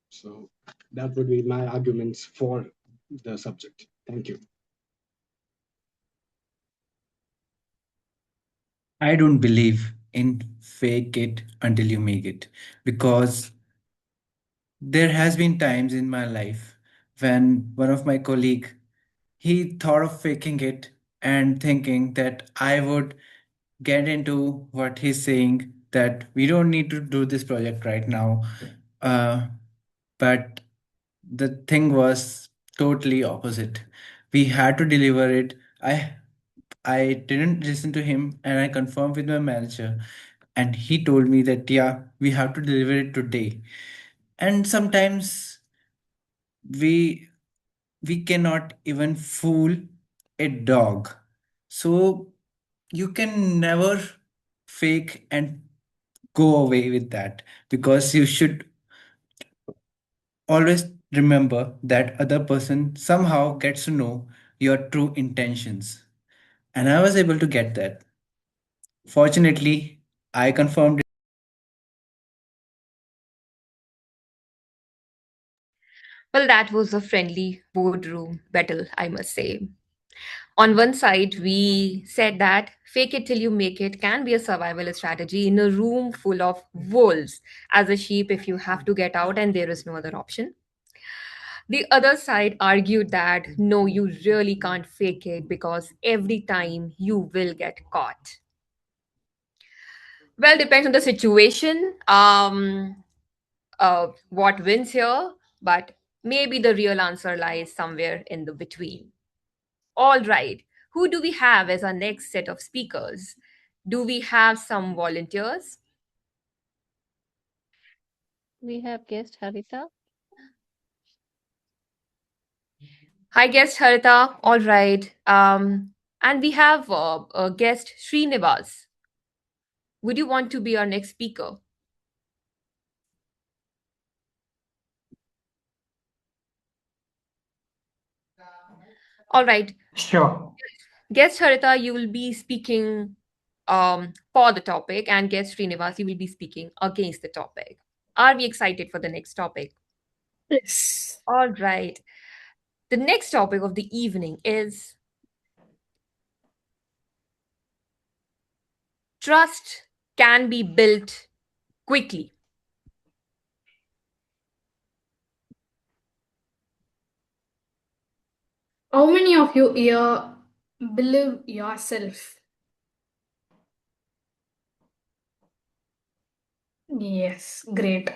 So that would be my arguments for the subject. Thank you. I don't believe in fake it until you make it, because there has been times in my life when one of my colleague, he thought of faking it and thinking that I would get into what he's saying, that we don't need to do this project right now. But the thing was totally opposite. We had to deliver it. I didn't listen to him and I confirmed with my manager, and he told me that yeah, we have to deliver it today. And sometimes we we cannot even fool a dog. So you can never fake and go away with that, because you should always remember that other person somehow gets to know your true intentions. And I was able to get that. Fortunately, I confirmed. Well, that was a friendly boardroom battle, I must say. On one side, we said that fake it till you make it can be a survival strategy in a room full of wolves. As a sheep, if you have to get out and there is no other option. The other side argued that no, you really can't fake it because every time you will get caught. Well, depends on the situation. What wins here, but maybe the real answer lies somewhere in the between. All right, who do we have as our next set of speakers? Do we have some volunteers? We have guest Harita. Hi, guest Harita. All right. And we have a guest Srinivas. Would you want to be our next speaker? All right. Sure. Guest Harita, you will be speaking for the topic, and guest Srinivas, you will be speaking against the topic. Are we excited for the next topic? Yes. All right. The next topic of the evening is trust can be built quickly. How many of you here believe yourself? Yes, great.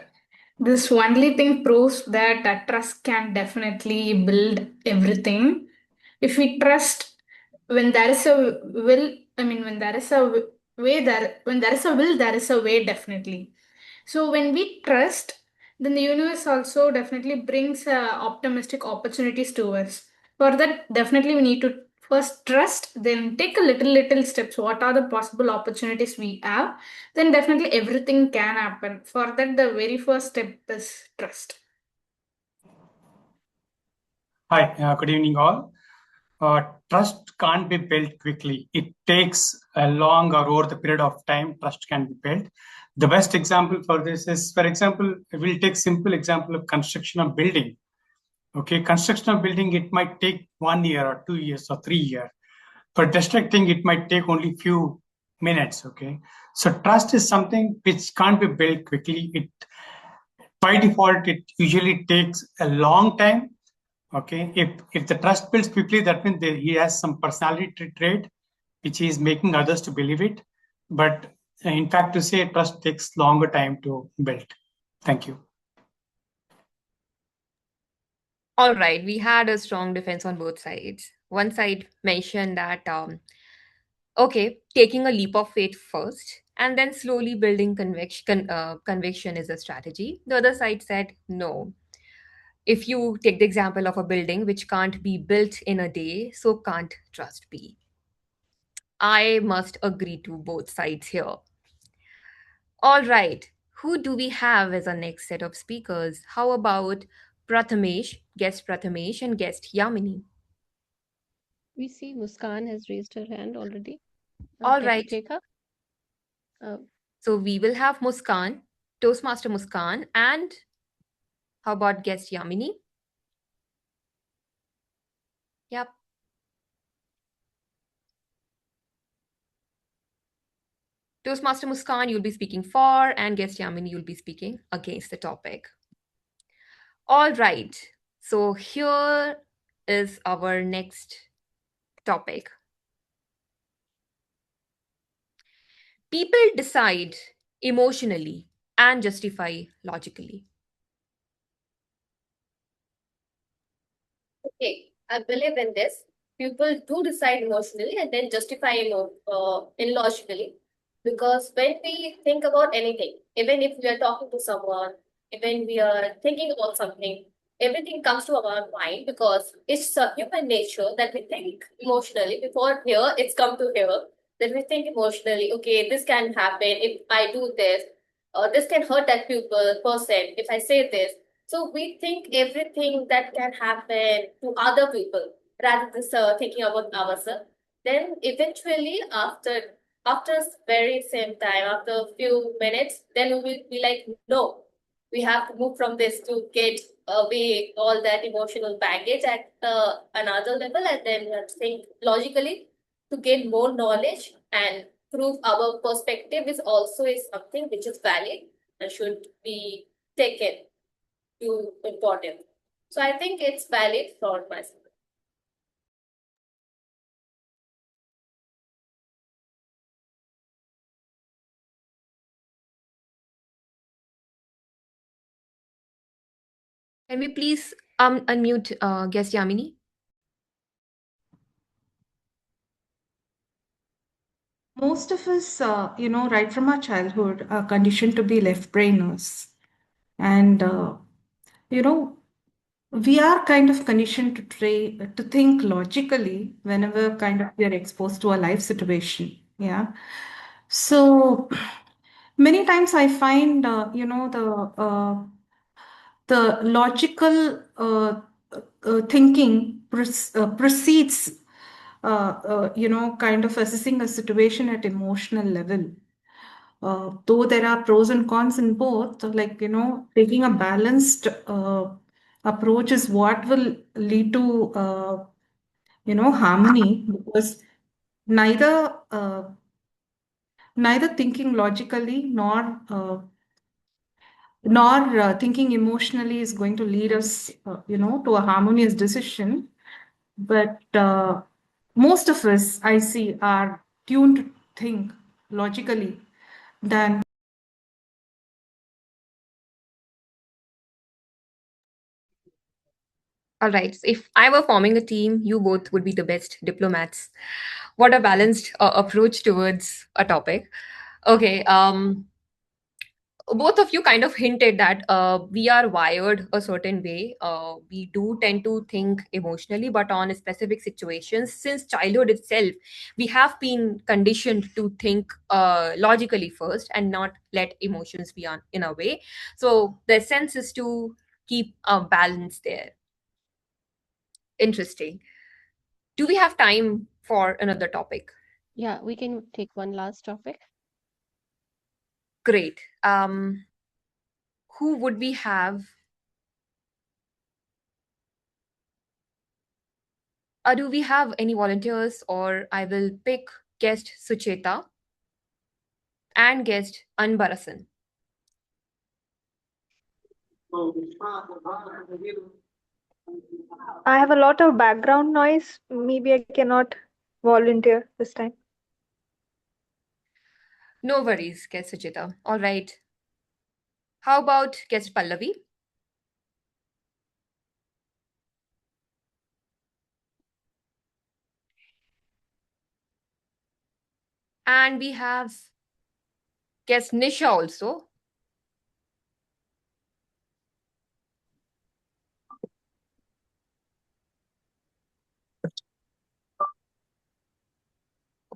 This only thing proves that trust can definitely build everything. If we trust, when there is a will, when there is a way, when there is a will, there is a way, definitely. So when we trust, then the universe also definitely brings optimistic opportunities to us. For that, definitely we need to first trust, then take a little steps. What are the possible opportunities we have? Then definitely everything can happen. For that, the very first step is trust. Hi, good evening, all. Trust can't be built quickly. It takes a long or over the period of time, trust can be built. The best example for this is, for example, we'll take simple example of construction of building. Okay, construction of building, it might take 1 year or 2 years or 3 years. For destructing, it might take only few minutes. Okay, so trust is something which can't be built quickly. It by default, it usually takes a long time. Okay, if the trust builds quickly, that means he has some personality trait which is making others to believe it. But in fact, to say trust takes longer time to build. Thank you. All right, we had a strong defense on both sides. One side mentioned that, okay, taking a leap of faith first and then slowly building conviction is a strategy. The other side said, no. If you take the example of a building which can't be built in a day, so can't trust be. I must agree to both sides here. All right. Who do we have as our next set of speakers? How about guest Prathamesh, and guest Yamini? We see Muskan has raised her hand already. All Can we right. take her? So we will have Muskan, Toastmaster Muskan, and how about guest Yamini? Yep. Toastmaster Muskan, you'll be speaking for, and guest Yamini, you'll be speaking against the topic. All right. So here is our next topic. People decide emotionally and justify logically. Okay, I believe in this. People do decide emotionally and then justify illogically. Because when we think about anything, even if we are talking to someone, even we are thinking about something, everything comes to our mind because it's human nature that we think emotionally. Before here, it's come to here that we think emotionally. Okay, this can happen if I do this, or this can hurt that person if I say this. So we think everything that can happen to other people rather than thinking about ourselves. Then eventually, after very same time, after a few minutes, then we will be like, no, we have to move from this to get away all that emotional baggage at another level, and then we have to think logically to gain more knowledge and prove our perspective is something which is valid and should be taken to important. So I think it's valid for myself. Can we please unmute guest Yamini? Most of us, right from our childhood, are conditioned to be left brainers. And, we are kind of conditioned to think logically whenever kind of we are exposed to a life situation. Yeah. So many times I find, the logical thinking precedes kind of assessing a situation at emotional level. Though there are pros and cons in both, like, taking a balanced approach is what will lead to, harmony, because neither neither thinking logically nor thinking emotionally is going to lead us, to a harmonious decision. But most of us, I see, are tuned to think logically than. All right. So if I were forming a team, you both would be the best diplomats. What a balanced approach towards a topic. Okay. Both of you kind of hinted that we are wired a certain way. We do tend to think emotionally, but on specific situations, since childhood itself, we have been conditioned to think logically first and not let emotions be on in a way. So the sense is to keep a balance there. Interesting. Do we have time for another topic? Yeah, we can take one last topic. Great. Who would we have? Do we have any volunteers, or I will pick guest Sucheta and guest Anbarasan. I have a lot of background noise. Maybe I cannot volunteer this time. No worries, guest Sucheta. All right. How about guest Pallavi? And we have guest Nisha also.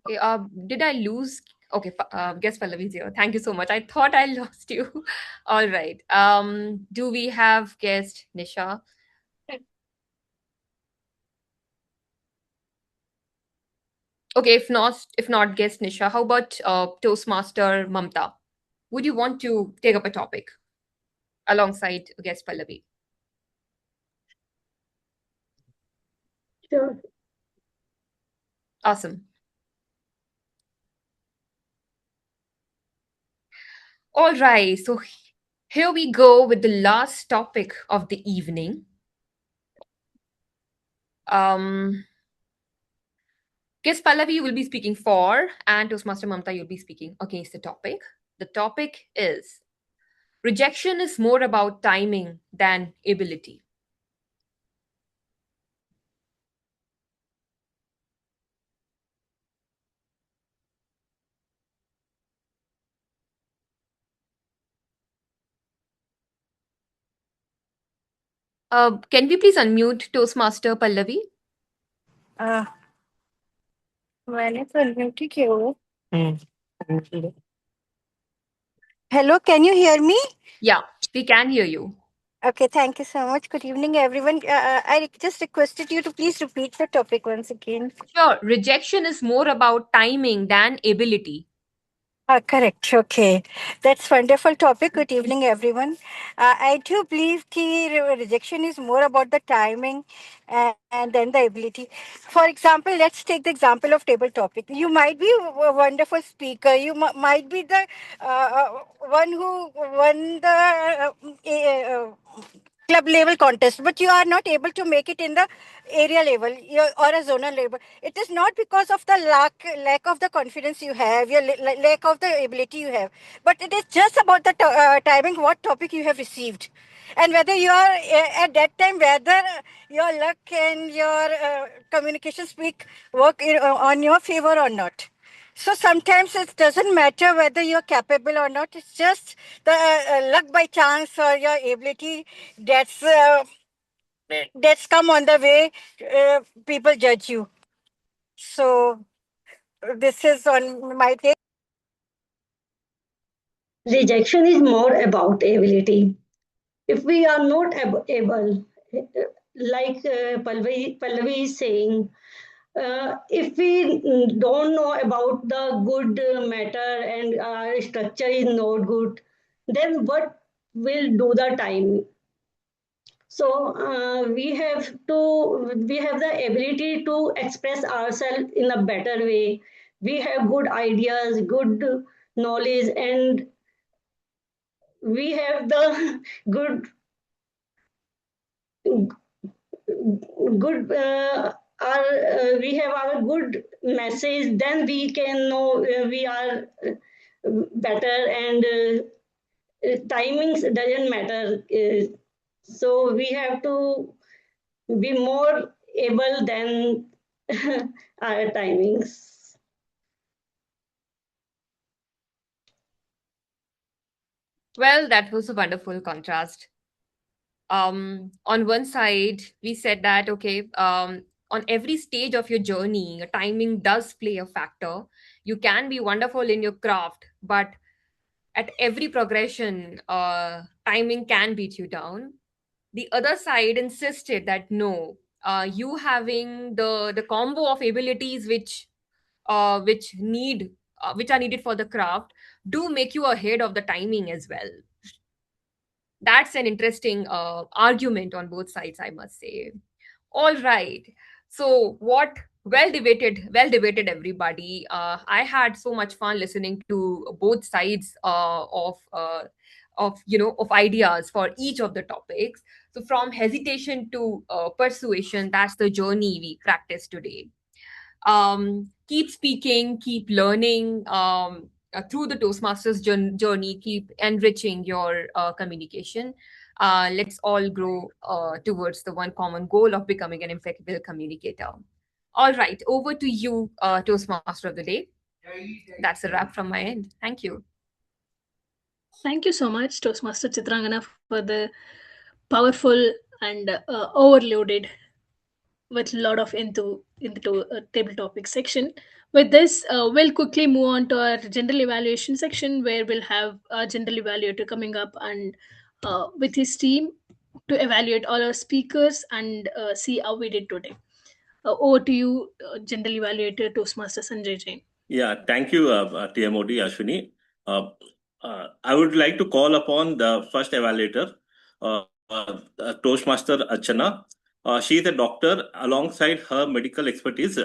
Okay, did I lose Okay, guess Pallavi is here. Thank you so much. I thought I lost you. All right. Do we have guest Nisha? Okay, if not guest Nisha, how about Toastmaster Mamta? Would you want to take up a topic alongside guest Pallavi? Sure. Awesome. All right, so here we go with the last topic of the evening. Guest Pallavi will be speaking for, and Toastmaster Mamta, you'll be speaking against the topic. The topic is rejection is more about timing than ability. Can we please unmute Toastmaster Pallavi? मैंने तो unmute ही किया हुआ है. Hello, can you hear me? Yeah, we can hear you. Okay, thank you so much. Good evening, everyone. I just requested you to please repeat the topic once again. Sure, rejection is more about timing than ability. Correct. Okay. That's wonderful topic. Good evening, everyone. I do believe that rejection is more about the timing and then the ability. For example, let's take the example of table topic. You might be a wonderful speaker. You might be the one who won the club level contest, but you are not able to make it in the area level or a zonal level. It is not because of the lack of the confidence you have, your lack of the ability you have, but it is just about the timing, what topic you have received, and whether you are at that time, whether your luck and your communication speak work on your favor or not. So sometimes it doesn't matter whether you're capable or not. It's just the luck by chance or your ability that's come on the way. People judge you. So this is on my take. Rejection is more about ability. If we are not able, like Pallavi is saying, if we don't know about the good matter and our structure is not good, then what will do the time? So we have the ability to express ourselves in a better way. We have good ideas, good knowledge, and we have the good good our we have our good message, then we can know we are better, and timings doesn't matter, so we have to be more able than our timings. Well, that was a wonderful contrast. On one side, we said that, okay, on every stage of your journey, your timing does play a factor. You can be wonderful in your craft, but at every progression, timing can beat you down. The other side insisted that no, you having the combo of abilities which are needed for the craft do make you ahead of the timing as well. That's an interesting argument on both sides, I must say. All right. So what well debated everybody. I had so much fun listening to both sides of ideas for each of the topics. So from hesitation to persuasion, that's the journey we practice today. Keep speaking, keep learning through the Toastmasters journey, keep enriching your communication. Let's all grow towards the one common goal of becoming an impeccable communicator. All right, over to you, Toastmaster of the day. That's a wrap from my end. Thank you. Thank you so much, Toastmaster Chitragana, for the powerful and overloaded with a lot of into in the table topic section. With this, we'll quickly move on to our general evaluation section, where we'll have our general evaluator coming up and with his team to evaluate all our speakers and see how we did today. Over to you, general evaluator Toastmaster Sanjay Jain. Yeah, thank you, TMOD Ashwini. I would like to call upon the first evaluator, Toastmaster Archana. She is a doctor. Alongside her medical expertise,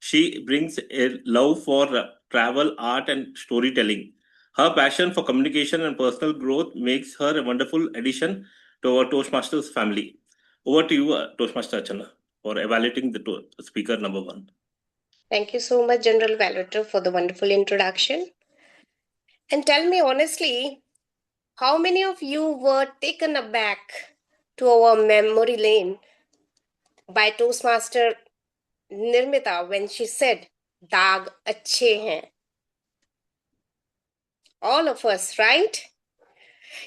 she brings a love for travel, art, and storytelling. Her passion for communication and personal growth makes her a wonderful addition to our Toastmasters family. Over to you, Toastmaster Archana, for evaluating the speaker number 1. Thank you so much, General Evaluator, for the wonderful introduction. And tell me honestly, how many of you were taken aback to our memory lane by Toastmaster Nirmita when she said, "Daag achhe hain"? All of us, right?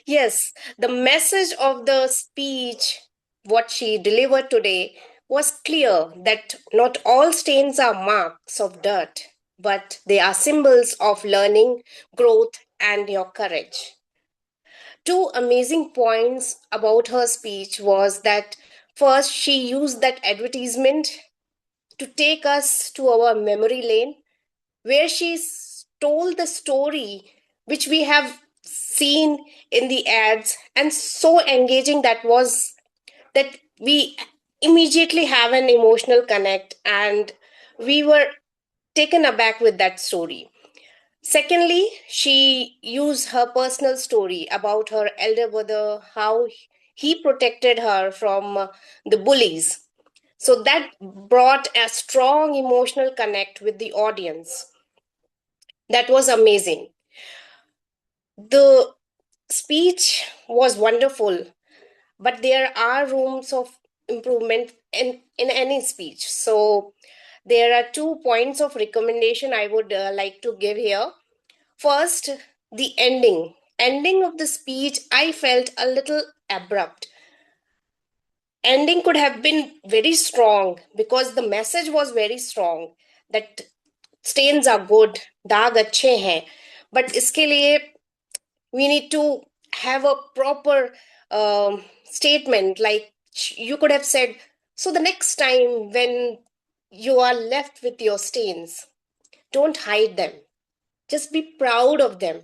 Yes, the message of the speech, what she delivered today, was clear that not all stains are marks of dirt, but they are symbols of learning, growth, and your courage. Two amazing points about her speech was that first, she used that advertisement to take us to our memory lane, where she told the story which we have seen in the ads, and so engaging that we immediately have an emotional connect, and we were taken aback with that story. Secondly, she used her personal story about her elder brother, how he protected her from the bullies. So that brought a strong emotional connect with the audience. That was amazing. The speech was wonderful, but there are rooms of improvement in any speech. So there are 2 points of recommendation I would like to give here. First, the ending of the speech I felt a little abrupt. Ending could have been very strong because the message was very strong that stains are good, daag अच्छे हैं, but इसके लिए we need to have a proper statement. Like you could have said, so the next time when you are left with your stains, don't hide them, just be proud of them,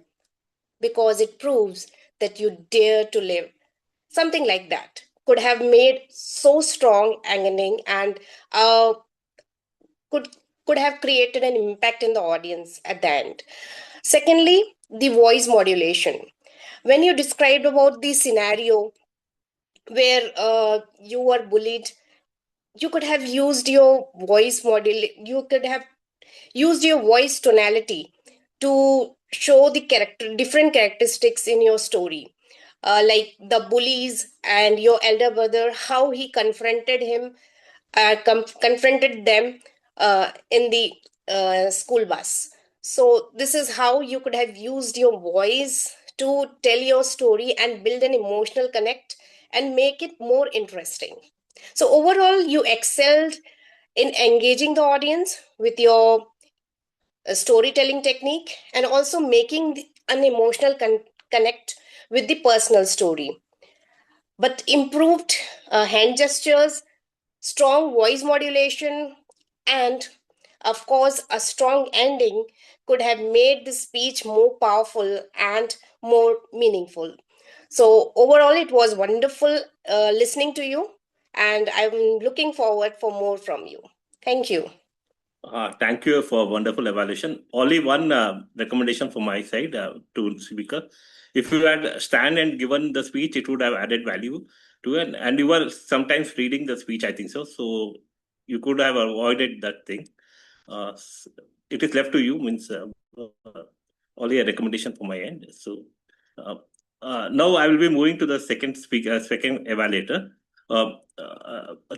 because it proves that you dare to live. Something like that could have made so strong ending, and could have created an impact in the audience at the end. Secondly, the voice modulation. When you described about the scenario where you were bullied, you could have used your voice model. You could have used your voice tonality to show the different characteristics in your story, like the bullies and your elder brother, how he confronted them in the school bus. So this is how you could have used your voice to tell your story and build an emotional connect and make it more interesting. So overall, you excelled in engaging the audience with your storytelling technique, and also making an emotional connect with the personal story. But improved hand gestures, strong voice modulation, and of course a strong ending could have made the speech more powerful and more meaningful. So overall, it was wonderful listening to you, and I'm looking forward for more from you. Thank you. Thank you for wonderful evaluation. Only one recommendation from my side to speaker. If you had stand and given the speech, it would have added value to it. And you were sometimes reading the speech, I think so. So you could have avoided that thing. It is left to you, means only a recommendation from my end. So now I will be moving to the second speaker, second evaluator.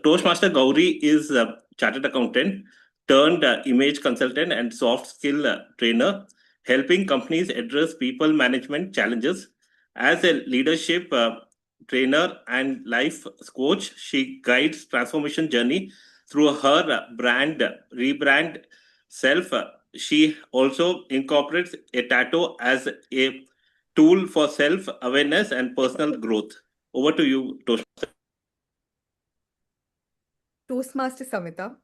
Toastmaster Gaurii is a chartered accountant turned image consultant and soft skill trainer, helping companies address people management challenges. As a leadership trainer and life coach, she guides transformation journey through her rebrand self, she also incorporates a tattoo as a tool for self-awareness and personal growth. Over to you, Toastmaster. Toastmaster Samita,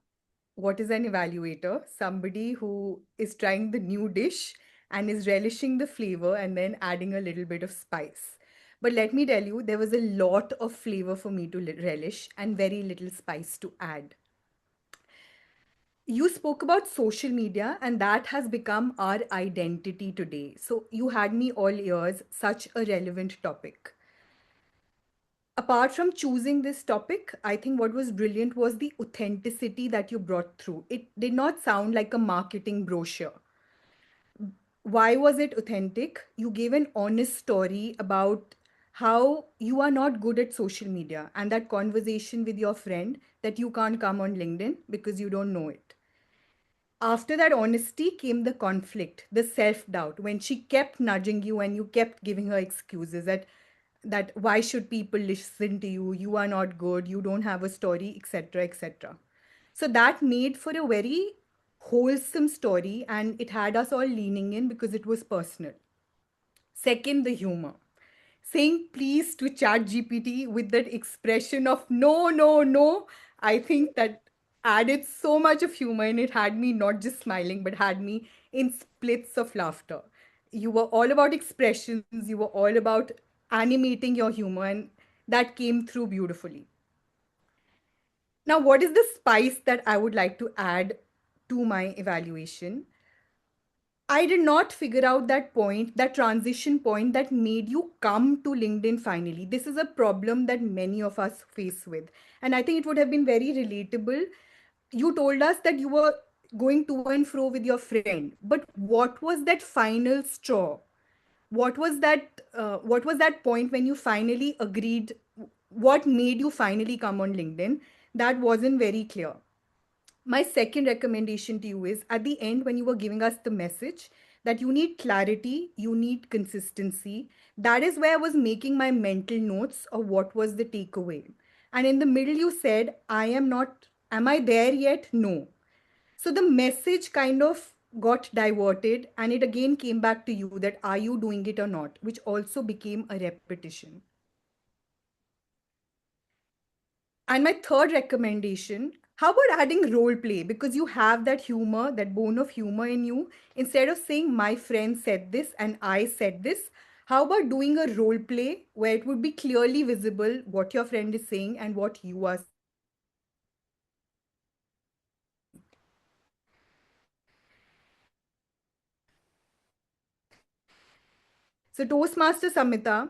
what is an evaluator? Somebody who is trying the new dish and is relishing the flavor and then adding a little bit of spice. But let me tell you, there was a lot of flavor for me to relish and very little spice to add. You spoke about social media, and that has become our identity today. So you had me all ears, such a relevant topic. Apart from choosing this topic, I think what was brilliant was the authenticity that you brought through. It did not sound like a marketing brochure. Why was it authentic? You gave an honest story about how you are not good at social media and that conversation with your friend that you can't come on LinkedIn because you don't know it. After that honesty came the conflict, the self-doubt, when she kept nudging you and you kept giving her excuses that why should people listen to you, you are not good, you don't have a story, etc., etc. So that made for a very wholesome story, and it had us all leaning in because it was personal. Second, the humor. Saying please to ChatGPT with that expression of no, no, no, I think that added so much of humor, and it had me not just smiling, but had me in splits of laughter. You were all about expressions, you were all about animating your humor, and that came through beautifully. Now, what is the spice that I would like to add to my evaluation? I did not figure out that point, that transition point that made you come to LinkedIn finally. This is a problem that many of us face with. And I think it would have been very relatable. You told us that you were going to and fro with your friend, but what was that final straw? What was that point when you finally agreed? What made you finally come on LinkedIn? That wasn't very clear. My second recommendation to you is at the end, when you were giving us the message that you need clarity, you need consistency, that is where I was making my mental notes of what was the takeaway. And in the middle, you said, am I there yet? No. So the message kind of got diverted, and it again came back to you that are you doing it or not, which also became a repetition. And my third recommendation, how about adding role play? Because you have that humor, that bone of humor in you. Instead of saying, my friend said this and I said this, how about doing a role play where it would be clearly visible what your friend is saying and what you are saying? So, Toastmaster Samita,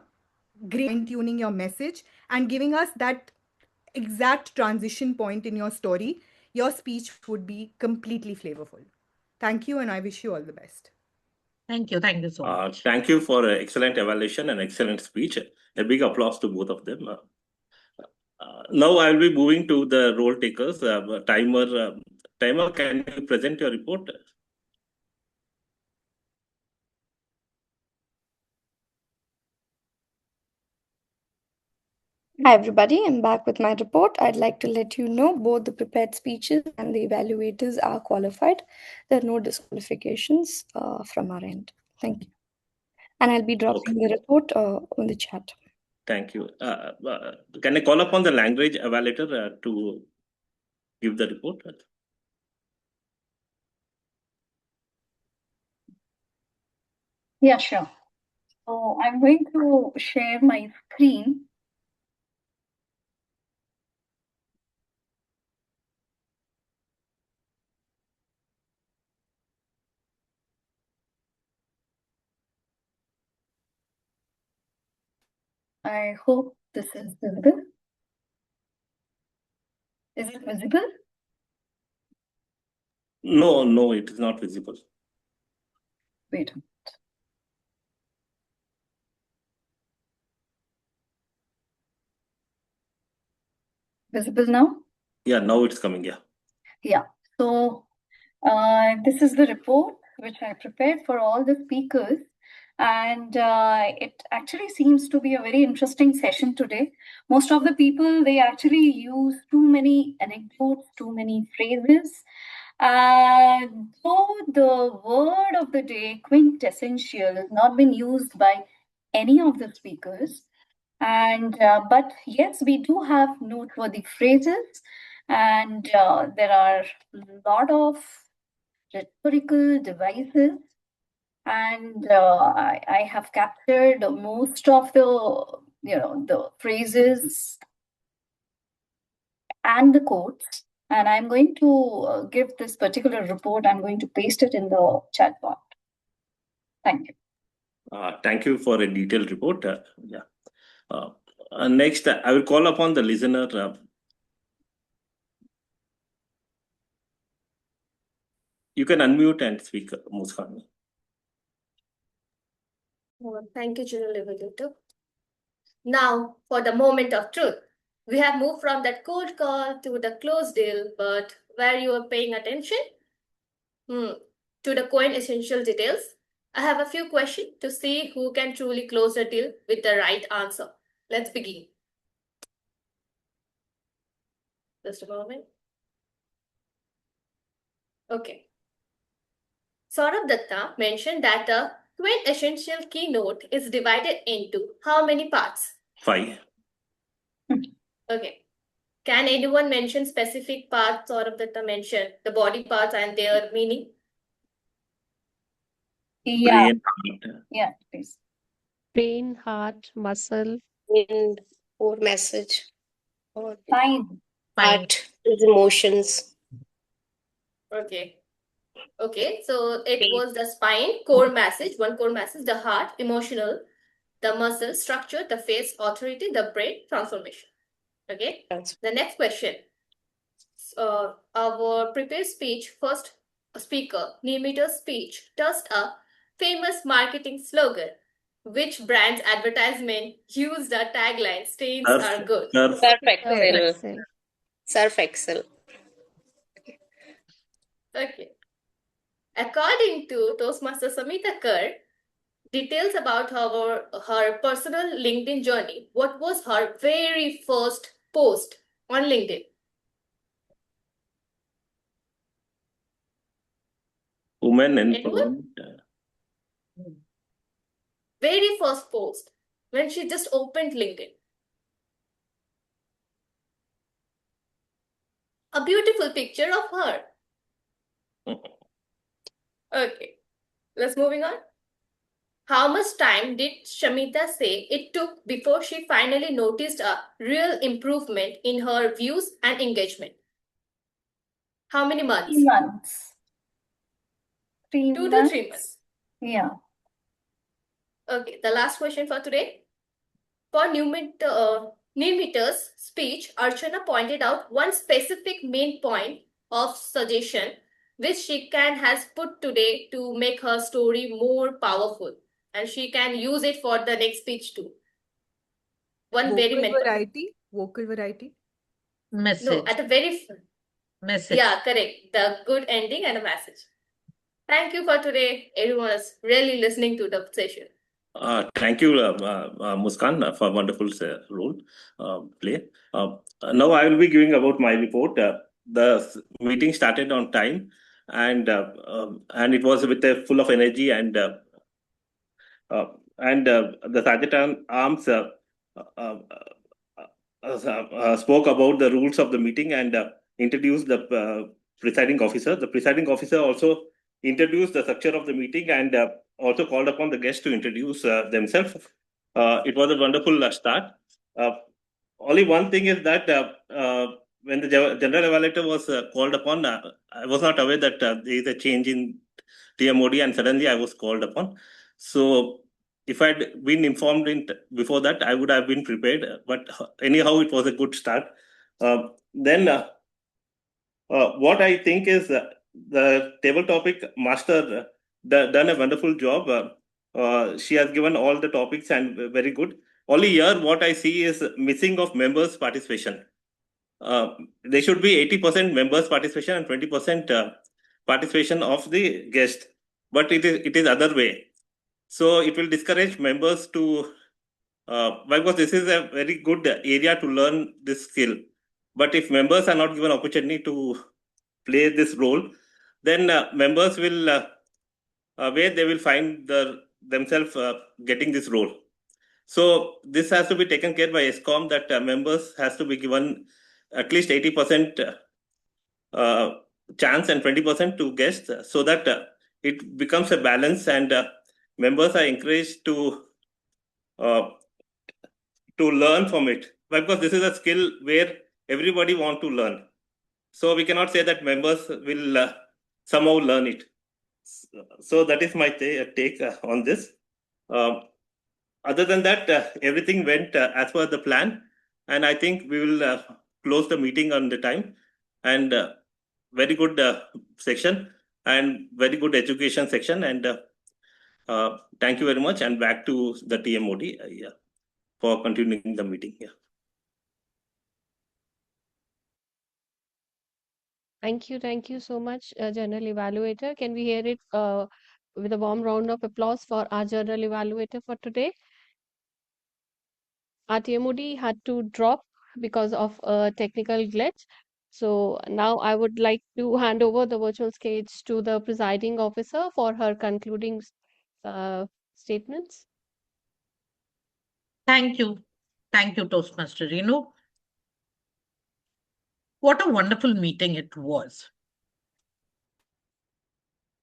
great tuning your message and giving us that exact transition point in your story. Your speech would be completely flavorful. Thank you, and I wish you all the best. Thank you. Thank you so much. Thank you for an excellent evaluation and excellent speech. A big applause to both of them. Now I will be moving to the role takers. Timer, can you present your report? Hi everybody, I'm back with my report. I'd like to let you know both the prepared speeches and the evaluators are qualified. There are no disqualifications from our end. Thank you. And I'll be dropping the report on the chat. Thank you. Can I call upon the language evaluator to give the report? Yeah, sure. So I'm going to share my screen. I hope this is visible. Is it visible? No, it is not visible. Wait a minute. Visible now? Yeah, now it's coming. Yeah. Yeah. So this is the report which I prepared for all the speakers. And it actually seems to be a very interesting session today. Most of the people, they actually use too many anecdotes, too many phrases. Though the word of the day, quintessential, has not been used by any of the speakers. And but yes, we do have noteworthy phrases, and there are a lot of rhetorical devices, and I have captured most of the phrases and the quotes, and I'm going to give this particular report. I'm going to paste it in the chat box. Thank you. Thank you for a detailed report. Next, I will call upon the listener. You can unmute and speak, Muskan. Thank you, General Evaluator. Now, for the moment of truth. We have moved from that cold call to the closed deal, but where you are paying attention? To the coin essential details. I have a few questions to see who can truly close the deal with the right answer. Let's begin. Just a moment. Okay. Sourav Dutta mentioned that the quintessential keynote is divided into how many parts? 5. Okay. Can anyone mention specific parts Sourav Dutta mentioned, the body parts and their meaning? Yeah. Yeah, please. Brain, heart, muscle. And core message. Fine. Heart is emotions. Okay. Okay, so it was the spine, core message, one core message, the heart, emotional, the muscle, structure, the face, authority, the brain, transformation. Okay, the next question. Our prepared speech, first speaker, Nirmita's speech, touched a famous marketing slogan. Which brand's advertisement used the tagline, stains are good? Surf Excel. Surf Excel. Okay. According to Toastmaster Samita, details about her personal LinkedIn journey. What was her very first post on LinkedIn? Women Anyone? empowerment. Very first post when she just opened LinkedIn. A beautiful picture of her. Okay, let's moving on. How much time did Samita say it took before she finally noticed a real improvement in her views and engagement? How many months? 3 months. 2 to 3 months. Yeah. Okay, the last question for today. For Nirmita's speech, Archana pointed out one specific main point of suggestion which she has put today to make her story more powerful, and she can use it for the next speech too. One very main point. Vocal variety. Message. No, at the very message. Yeah, correct. The good ending and a message. Thank you for today. Everyone is really listening to the session. Thank you, Muskan, for wonderful role play. Now I will be giving about my report. The meeting started on time, and it was with full of energy, and the Sergeant Arms spoke about the rules of the meeting and introduced the presiding officer. The presiding officer also introduced the structure of the meeting and also called upon the guests to introduce themselves. It was a wonderful start. Only one thing is that when the general evaluator was called upon, I was not aware that there is a change in TMOD, and suddenly I was called upon. So if I'd been informed before that, I would have been prepared. But anyhow, it was a good start. Then what I think is the table topic master done a wonderful job. She has given all the topics and very good. Only here, what I see is missing of members' participation. There should be 80% members' participation and 20% participation of the guest. But it is other way. So it will discourage members to, because this is a very good area to learn this skill. But if members are not given opportunity to play this role, then members will, where they will find themselves getting this role. So this has to be taken care by ESCOM, that members has to be given at least 80% chance and 20% to guests, so that it becomes a balance, and members are encouraged uh, to learn from it, because this is a skill where everybody want to learn. So we cannot say that members will somehow learn it. So that is my take on this. Other than that, everything went as per the plan, and I think we will close the meeting on the time. And very good section, and very good education section. And thank you very much. And back to the TMOD for continuing the meeting. Yeah. Thank you so much, General Evaluator. Can we hear it with a warm round of applause for our General Evaluator for today? Our TMOD had to drop because of a technical glitch. So now I would like to hand over the virtual stage to the presiding officer for her concluding statements. Thank you. Thank you, Toastmaster Renu. What a wonderful meeting it was.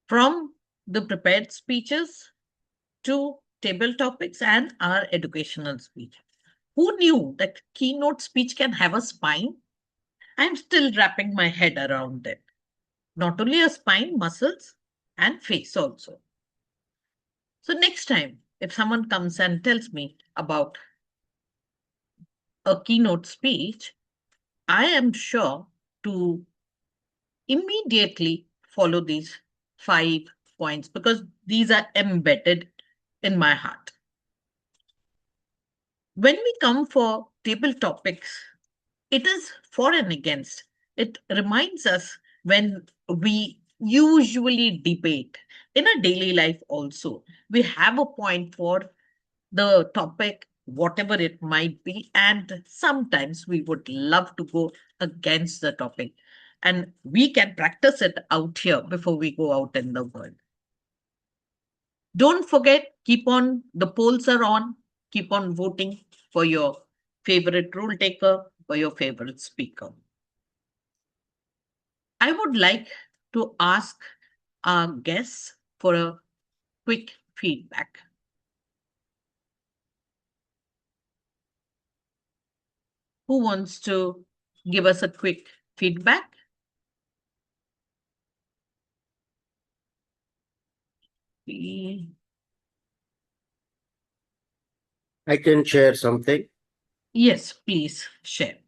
From the prepared speeches to table topics and our educational speech. Who knew that keynote speech can have a spine? I'm still wrapping my head around it. Not only a spine, muscles, and face also. So next time, if someone comes and tells me about a keynote speech, I am sure to immediately follow these 5 points, because these are embedded in my heart. When we come for table topics, it is for and against. It reminds us when we usually debate in a daily life also. We have a point for the topic, whatever it might be, and sometimes we would love to go against the topic. And we can practice it out here before we go out in the world. Don't forget, the polls are on, keep on voting for your favorite rule taker, for your favorite speaker. I would like to ask our guests for a quick feedback. Who wants to give us a quick feedback? I can share something. Yes, please share.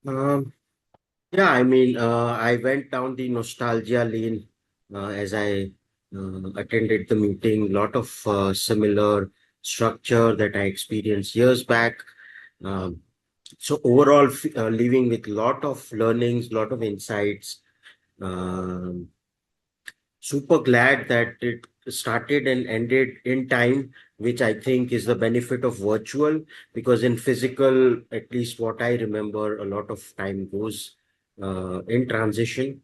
Yeah, I mean, I went down the nostalgia lane as I attended the meeting. Lot of similar structure that I experienced years back. Um, so overall, leaving with lot of learnings, lot of insights. Um, Super glad that it started and ended in time, which I think is the benefit of virtual, because in physical, at least what I remember, a lot of time goes in transition.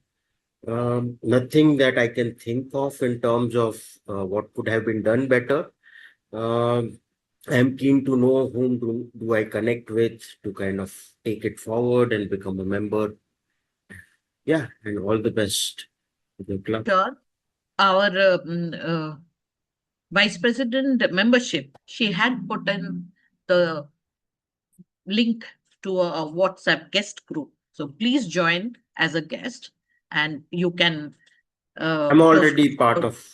Nothing that I can think of in terms of what could have been done better. I'm keen to know whom do I connect with to kind of take it forward and become a member. Yeah, and all the best to the club. Sure. Our vice president membership, she had put in the link to a WhatsApp guest group. So please join as a guest, and you can. I'm already part of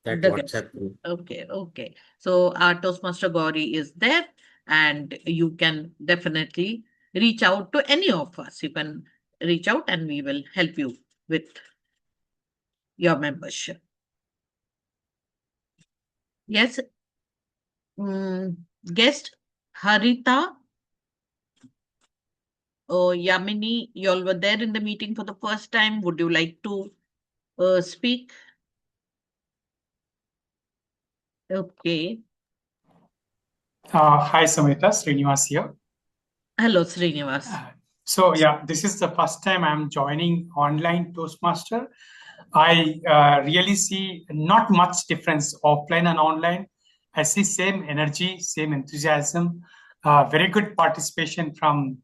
that the WhatsApp group. Okay. So our Toastmaster Gaurii is there, and you can definitely reach out to any of us. You can reach out, and we will help you with your membership. Yes. Guest Harita or Yamini, you all were there in the meeting for the first time. Would you like to speak? Okay. Hi, Samita. Srinivas here. Hello, Srinivas. So, yeah, this is the first time I'm joining online Toastmaster. I really see not much difference offline and online. I see same energy, same enthusiasm, very good participation from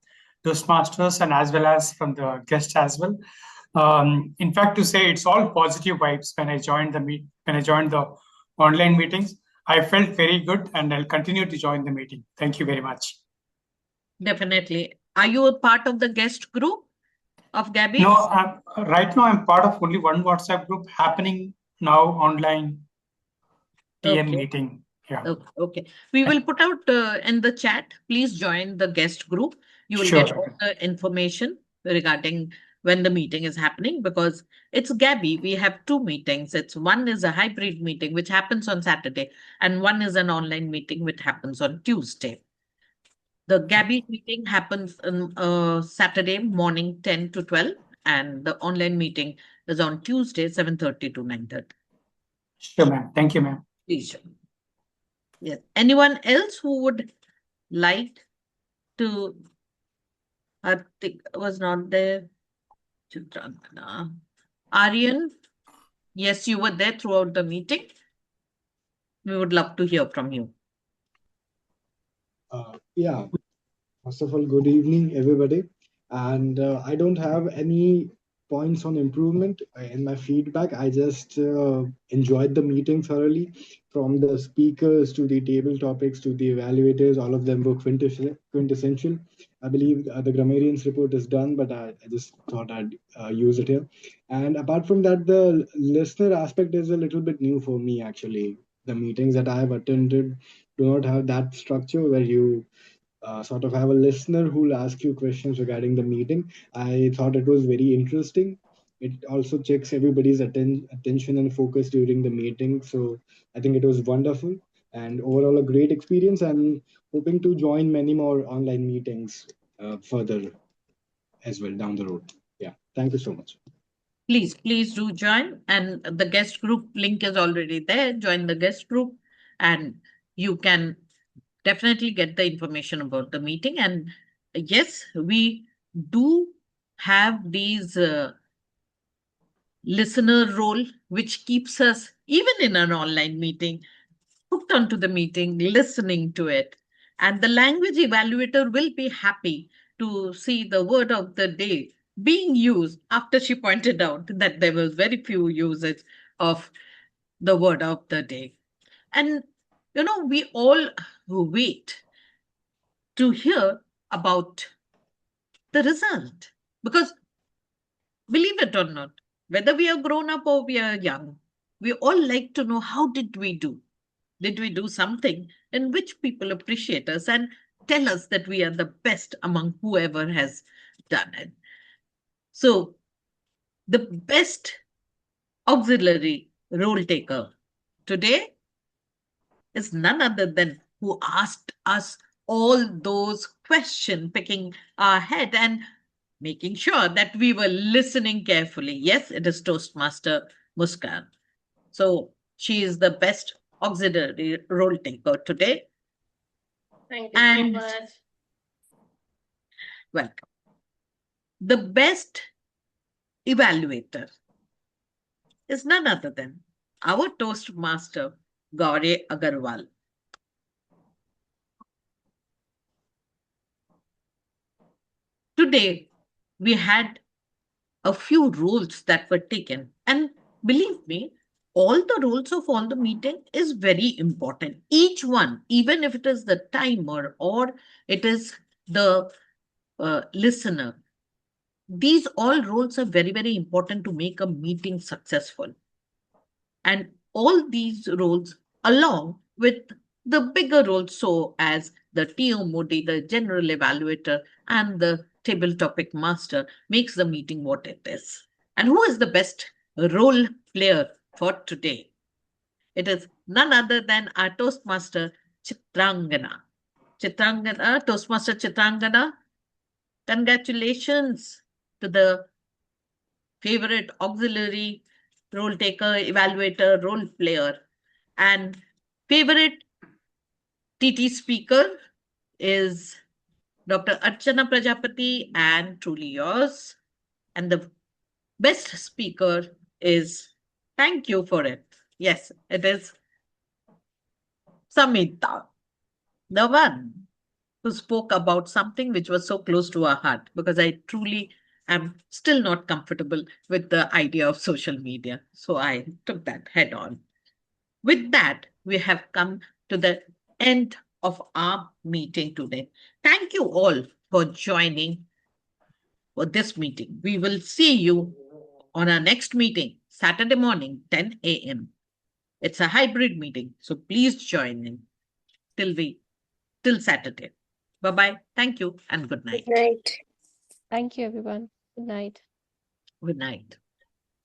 Toastmasters and as well as from the guests as well. In fact, to say it's all positive vibes when I joined the online meetings. I felt very good, and I'll continue to join the meeting. Thank you very much. Definitely. Are you a part of the guest group of Gabby? No, right now I'm part of only one WhatsApp group happening now online TM meeting. Yeah. Okay. We will put out in the chat. Please join the guest group. You will Sure. get all the information regarding when the meeting is happening, because it's Gabby. We have two meetings. One is a hybrid meeting which happens on Saturday, and one is an online meeting which happens on Tuesday. The Gabby meeting happens on Saturday morning 10 to 12, and the online meeting is on Tuesday 7:30 to 9:30. Sure, ma'am. Thank you, ma'am. Please. Yes. Anyone else who would like to? Artik was not there. Chitragana. Aryan, yes, you were there throughout the meeting. We would love to hear from you. Yeah. First of all, good evening, everybody. And I don't have any points on improvement in my feedback. I just enjoyed the meeting thoroughly. From the speakers to the table topics to the evaluators, all of them were quintessential. I believe the grammarian's report is done, but I just thought I'd use it here. And apart from that, the listener aspect is a little bit new for me, actually. The meetings that I have attended do not have that structure where you sort of have a listener who will ask you questions regarding the meeting. I thought it was very interesting. It also checks everybody's attention and focus during the meeting. So I think it was wonderful and overall a great experience. I'm hoping to join many more online meetings further as well down the road. Yeah, thank you so much. Please do join. And the guest group link is already there. Join the guest group and you can definitely get the information about the meeting. And yes, we do have these listener role, which keeps us, even in an online meeting, hooked onto the meeting, listening to it. And the language evaluator will be happy to see the word of the day being used after she pointed out that there was very few usage of the word of the day. And, we all wait to hear about the result. Because believe it or not, whether we are grown up or we are young, we all like to know how did we do? Did we do something in which people appreciate us and tell us that we are the best among whoever has done it? So, the best auxiliary role taker today is none other than who asked us all those questions, picking our head and making sure that we were listening carefully. Yes, it is Toastmaster Muskan. So she is the best auxiliary role taker today. Thank you so much. Welcome. The best evaluator is none other than our Toastmaster, Gaurii Aggarwal. Today, we had a few rules that were taken. And believe me, all the rules of all the meeting is very important. Each one, even if it is the timer or it is the listener, these all roles are very, very important to make a meeting successful. And all these roles, along with the bigger roles, so as the TMOD, the general evaluator, and the table topic master, makes the meeting what it is. And who is the best role player for today? It is none other than our Toastmaster Chitragana. Toastmaster Chitragana, congratulations to the favorite auxiliary role taker, evaluator, role player. And favorite TT speaker is Dr. Archana Prajapati and truly yours. And the best speaker is, thank you for it. Yes, it is Samita, the one who spoke about something which was so close to our heart, because I truly am still not comfortable with the idea of social media. So I took that head on. With that, we have come to the end of our meeting today. Thank you all for joining for this meeting. We will see you on our next meeting, Saturday morning, 10 a.m. It's a hybrid meeting, so please join in till Saturday. Bye-bye. Thank you and good night. Good night. Thank you, everyone. Good night. Good night.